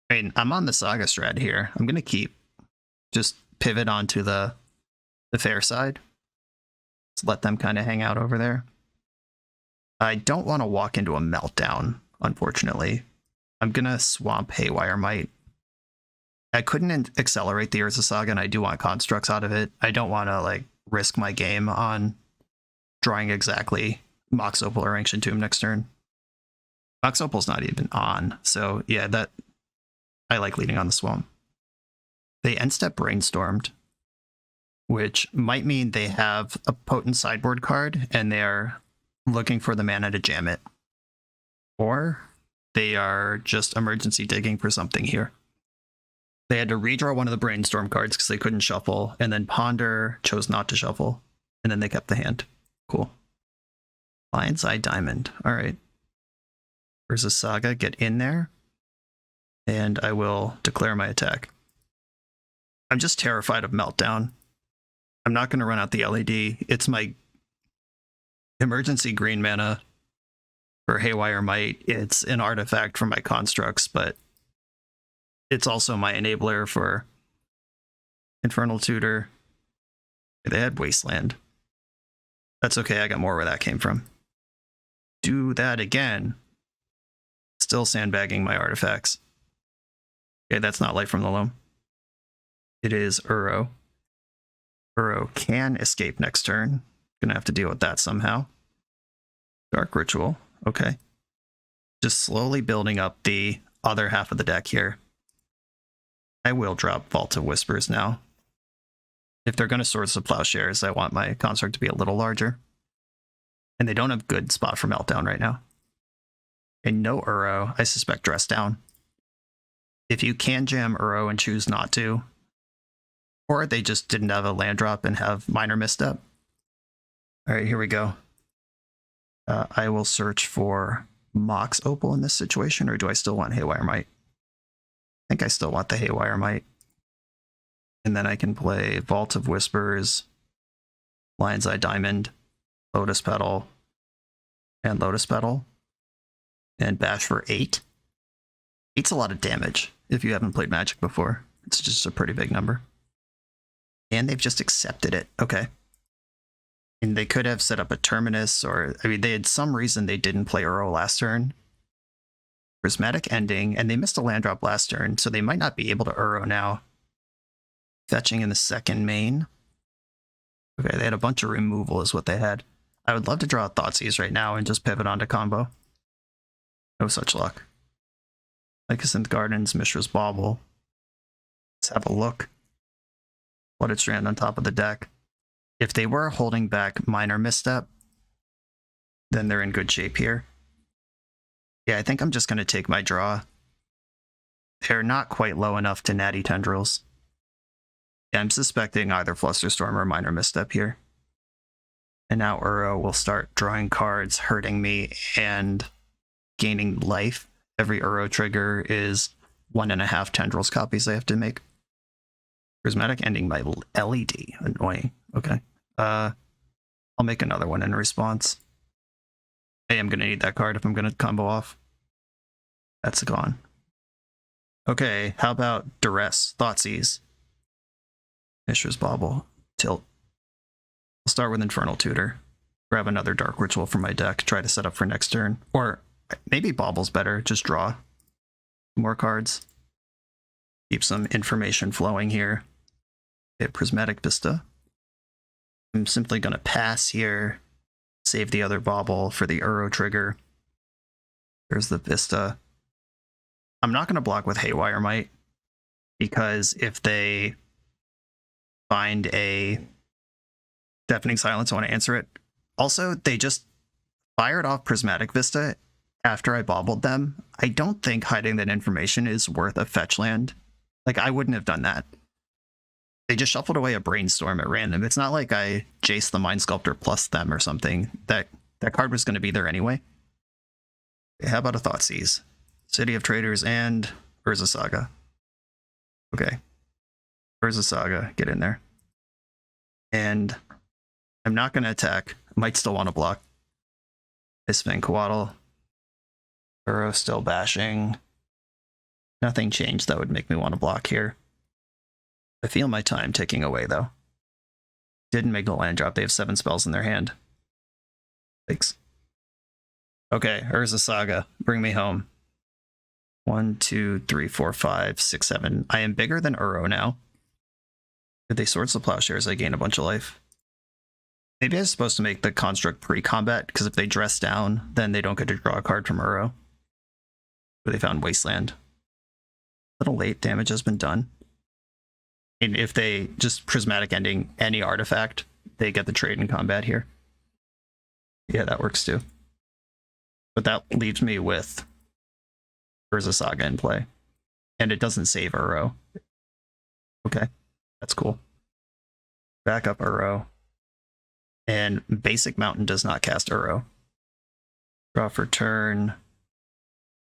I mean, I'm on the Saga strat here. I'm going to just pivot onto the fair side. Let's let them kind of hang out over there. I don't want to walk into a meltdown, unfortunately. I'm going to swamp Haywire Might. I couldn't accelerate the Urza Saga, and I do want constructs out of it. I don't want to like risk my game on drawing exactly Mox Opal or Ancient Tomb next turn. Mox Opal's not even on, so yeah, that I like leading on the swamp. They end step Brainstormed, which might mean they have a potent sideboard card, and they're looking for the mana to jam it. Or they are just emergency digging for something here. They had to redraw one of the brainstorm cards because they couldn't shuffle, and then ponder, chose not to shuffle, and then they kept the hand. Cool. Lion's Eye Diamond. All right. Urza Saga, get in there, and I will declare my attack. I'm just terrified of Meltdown. I'm not going to run out the LED. It's my emergency green mana for Haywire Might. It's an artifact from my constructs, but it's also my enabler for Infernal Tutor. They had Wasteland. That's okay, I got more where that came from. Do that again. Still sandbagging my artifacts. Okay, that's not Light from the Loam. It is Uro. Uro can escape next turn. Gonna have to deal with that somehow. Dark Ritual. Okay. Just slowly building up the other half of the deck here. I will drop Vault of Whispers now. If they're going to Swords of Plowshares, I want my construct to be a little larger. And they don't have good spot for Meltdown right now. And no Uro, I suspect Dress Down. If you can jam Uro and choose not to, or they just didn't have a land drop and have Minor Misstep. All right, here we go. I will search for Mox Opal in this situation, or do I still want Haywire Might? I think I still want the Haywire Might. And then I can play Vault of Whispers, Lion's Eye Diamond, Lotus Petal, and Lotus Petal, and bash for 8. 8's a lot of damage if you haven't played Magic before. It's just a pretty big number. And they've just accepted it. Okay. And they could have set up a Terminus, or, I mean, they had some reason they didn't play Uro last turn. Prismatic Ending, and they missed a land drop last turn, so they might not be able to Uro now. Fetching in the second main. Okay, they had a bunch of removal is what they had. I would love to draw Thoughtseize right now and just pivot onto combo. No such luck. Lycosynth Gardens, Mishra's Bauble. Let's have a look. Flooded Strand on top of the deck. If they were holding back Minor Misstep, then they're in good shape here. Yeah, I think I'm just going to take my draw. They're not quite low enough to Natty Tendrils. Yeah, I'm suspecting either Flusterstorm or Minor Misstep here. And now Uro will start drawing cards, hurting me, and gaining life. Every Uro trigger is 1.5 Tendrils copies I have to make. Prismatic Ending by LED. Annoying. Okay. I'll make another one in response. I am going to need that card if I'm going to combo off. That's gone. Okay, how about Duress? Thoughtseize. Mishra's Bauble. Tilt. I'll start with Infernal Tutor. Grab another Dark Ritual from my deck. Try to set up for next turn. Or maybe Bauble's better. Just draw more cards. Keep some information flowing here. Okay, Prismatic Vista. I'm simply going to pass here. Save the other Bauble for the Uro trigger. There's the Vista. I'm not going to block with Haywire Might, because if they find a Deafening Silence, I want to answer it. Also, they just fired off Prismatic Vista after I bobbled them. I don't think hiding that information is worth a fetch land. Like, I wouldn't have done that. They just shuffled away a Brainstorm at random. It's not like I Jace the Mind Sculptor plus them or something. That card was going to be there anyway. Okay, how about a Thoughtseize? City of Traders and Urza Saga. Okay. Urza Saga, get in there. And I'm not going to attack. I might still want to block. Isfang Coatl. Uro still bashing. Nothing changed that would make me want to block here. I feel my time ticking away, though. Didn't make the land drop. They have 7 spells in their hand. Thanks. Okay, Urza Saga. Bring me home. 1, 2, 3, 4, 5, 6, 7. I am bigger than Uro now. If they Swords of Plowshares, I gain a bunch of life. Maybe I was supposed to make the construct pre-combat, because if they dress down, then they don't get to draw a card from Uro. But they found Wasteland. A little late, damage has been done. And if they just Prismatic Ending any artifact, they get the trade in combat here. Yeah, that works too. But that leaves me with Urza Saga in play. And it doesn't save Uro. Okay, that's cool. Back up Uro. And Basic Mountain does not cast Uro. Draw for turn.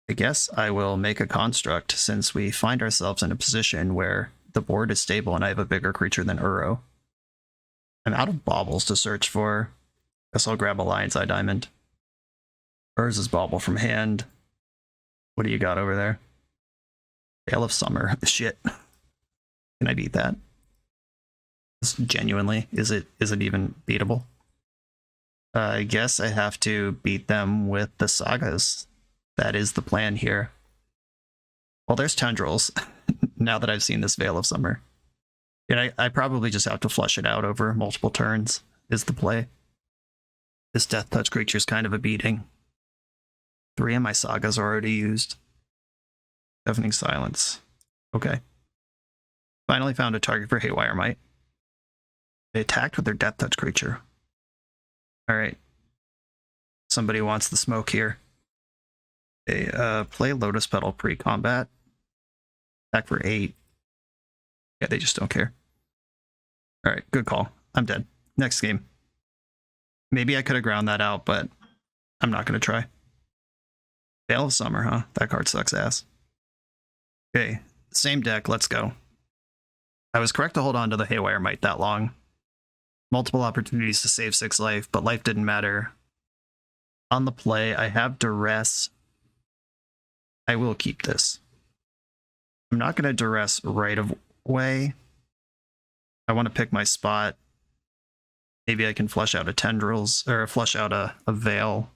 I guess I will make a construct since we find ourselves in a position where the board is stable and I have a bigger creature than Uro. I'm out of baubles to search for. Guess I'll grab a Lion's Eye Diamond. Urza's Bauble from hand. What do you got over there? Veil of Summer. Shit. Can I beat that? Genuinely, is it even beatable? I guess I have to beat them with the Sagas. That is the plan here. Well, there's Tendrils, now that I've seen this Veil of Summer. And I probably just have to flush it out over multiple turns, is the play. This Death Touch creature's kind of a beating. 3 of my Sagas are already used. Deafening Silence. Okay. Finally found a target for Haywire Might. They attacked with their Death Touch creature. Alright. Somebody wants the smoke here. They play Lotus Petal pre-combat. Attack for 8. Yeah, they just don't care. Alright, good call. I'm dead. Next game. Maybe I could have ground that out, but I'm not going to try. Veil of Summer, huh? That card sucks ass. Okay, same deck, let's go. I was correct to hold on to the Haywire Might that long. Multiple opportunities to save 6 life, but life didn't matter. On the play, I have Duress. I will keep this. I'm not going to Duress right away. I want to pick my spot. Maybe I can flush out a Tendrils, or flush out a Veil.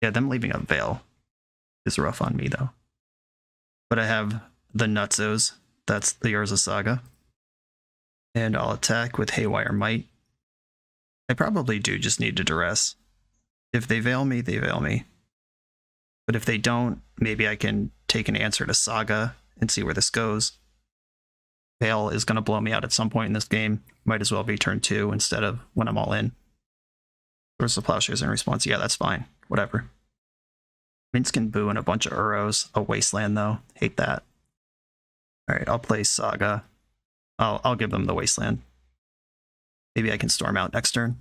Yeah, them leaving a Veil is rough on me, though. But I have the Nutsos. That's the Urza Saga. And I'll attack with Haywire Might. I probably do just need to Duress. If they Veil me, they Veil me. But if they don't, maybe I can take an answer to Saga and see where this goes. Veil is going to blow me out at some point in this game. Might as well be turn 2 instead of when I'm all in. Where's the Plowshares in response? Yeah, that's fine. Whatever. Minskin Boo and a bunch of Uros. A Wasteland, though. Hate that. Alright, I'll play Saga. I'll give them the Wasteland. Maybe I can Storm out next turn.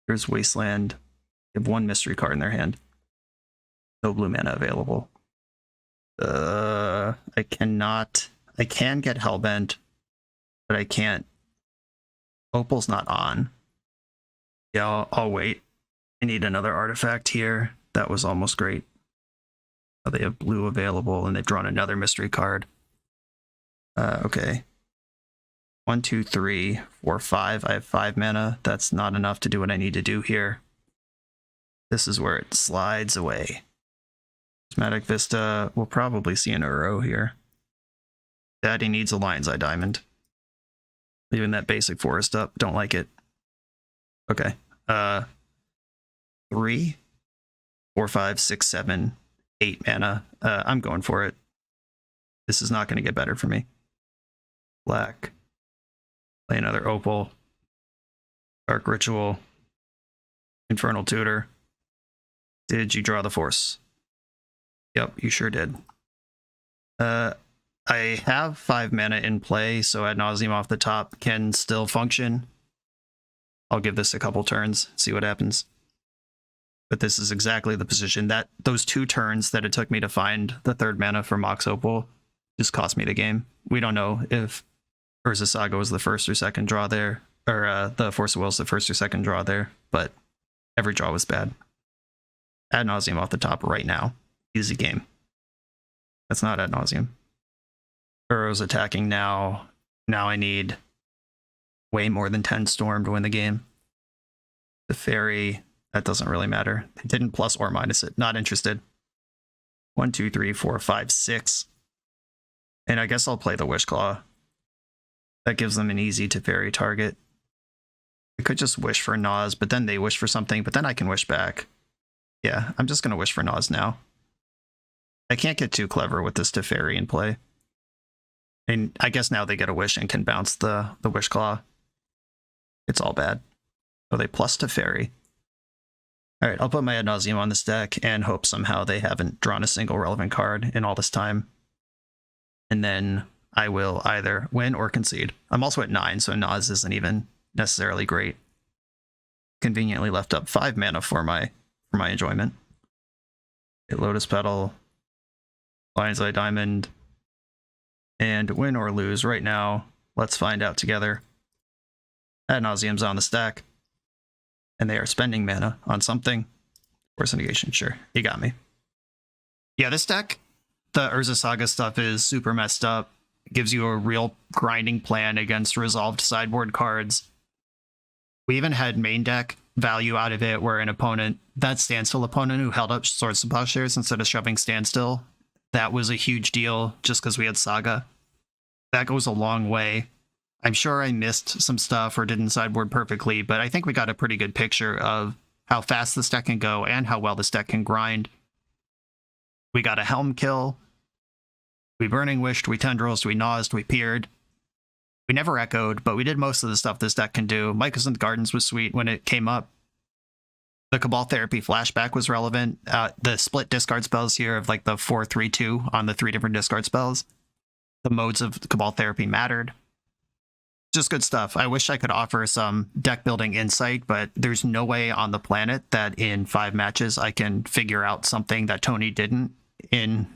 Here's Wasteland. They have 1 mystery card in their hand. No blue mana available. I cannot... I can get Hellbent, but I can't. Opal's not on. Yeah, I'll wait. I need another artifact here. That was almost great. Oh, they have blue available, and they've drawn another mystery card. Okay. 1, 2, 3, 4, 5. I have 5 mana. That's not enough to do what I need to do here. This is where it slides away. Prismatic Vista. We'll probably see an Uro here. Daddy needs a Lion's Eye Diamond. Leaving that basic forest up. Don't like it. Okay. 3, 4, 5, 6, 7, 8 mana. I'm going for it. This is not going to get better for me. Black. Play another Opal. Dark Ritual. Infernal Tutor. Did you draw the Force? Yep, you sure did. I have 5 mana in play, so Ad Nauseam off the top can still function. I'll give this a couple turns, see what happens. But this is exactly the position that those 2 turns that it took me to find the 3rd mana for Mox Opal just cost me the game. We don't know if Urza Saga was the 1st or 2nd draw there, or the Force of Will is the 1st or 2nd draw there, but every draw was bad. Ad Nauseam off the top right now. Easy game. That's not Ad Nauseam. Uro's attacking now. Now I need way more than 10 Storm to win the game. The Fairy, that doesn't really matter. They didn't plus or minus it. Not interested. 1, 2, 3, 4, 5, 6. And I guess I'll play the Wishclaw. That gives them an easy to Fairy target. I could just wish for Naws, but then they wish for something, but then I can wish back. Yeah, I'm just going to wish for Naws now. I can't get too clever with this Teferi in play. And I guess now they get a wish and can bounce the Wishclaw. It's all bad. So they plus Teferi. All right, I'll put my Ad Nauseam on this deck and hope somehow they haven't drawn a single relevant card in all this time. And then I will either win or concede. I'm also at 9, so Nas isn't even necessarily great. Conveniently left up 5 mana for my enjoyment. Okay, Lotus Petal, Lion's Eye Diamond, and win or lose. Right now, let's find out together. Ad Nauseam's on the stack, and they are spending mana on something. Force negation, sure. You got me. Yeah, this deck, the Urza Saga stuff is super messed up. It gives you a real grinding plan against resolved sideboard cards. We even had main deck value out of it where an opponent, that standstill opponent who held up Swords to Plowshares instead of shoving standstill, that was a huge deal just because we had Saga. That goes a long way. I'm sure I missed some stuff or didn't sideboard perfectly, but I think we got a pretty good picture of how fast this deck can go and how well this deck can grind. We got a Helm kill. We Burning Wished, we Tendrils, we Nosed, we Peered. We never echoed, but we did most of the stuff this deck can do. Mycosynth Gardens was sweet when it came up. The Cabal Therapy Flashback was relevant. The split discard spells here of like the 4-3-2 on the 3 different discard spells. The modes of Cabal Therapy mattered. Just good stuff. I wish I could offer some deck building insight, but there's no way on the planet that in 5 matches I can figure out something that Tony didn't in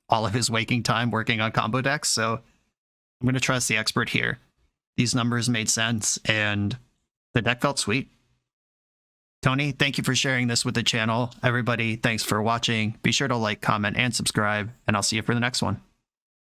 all of his waking time working on combo decks. So I'm going to trust the expert here. These numbers made sense, and the deck felt sweet. Tony, thank you for sharing this with the channel. Everybody, thanks for watching. Be sure to like, comment, and subscribe, and I'll see you for the next one.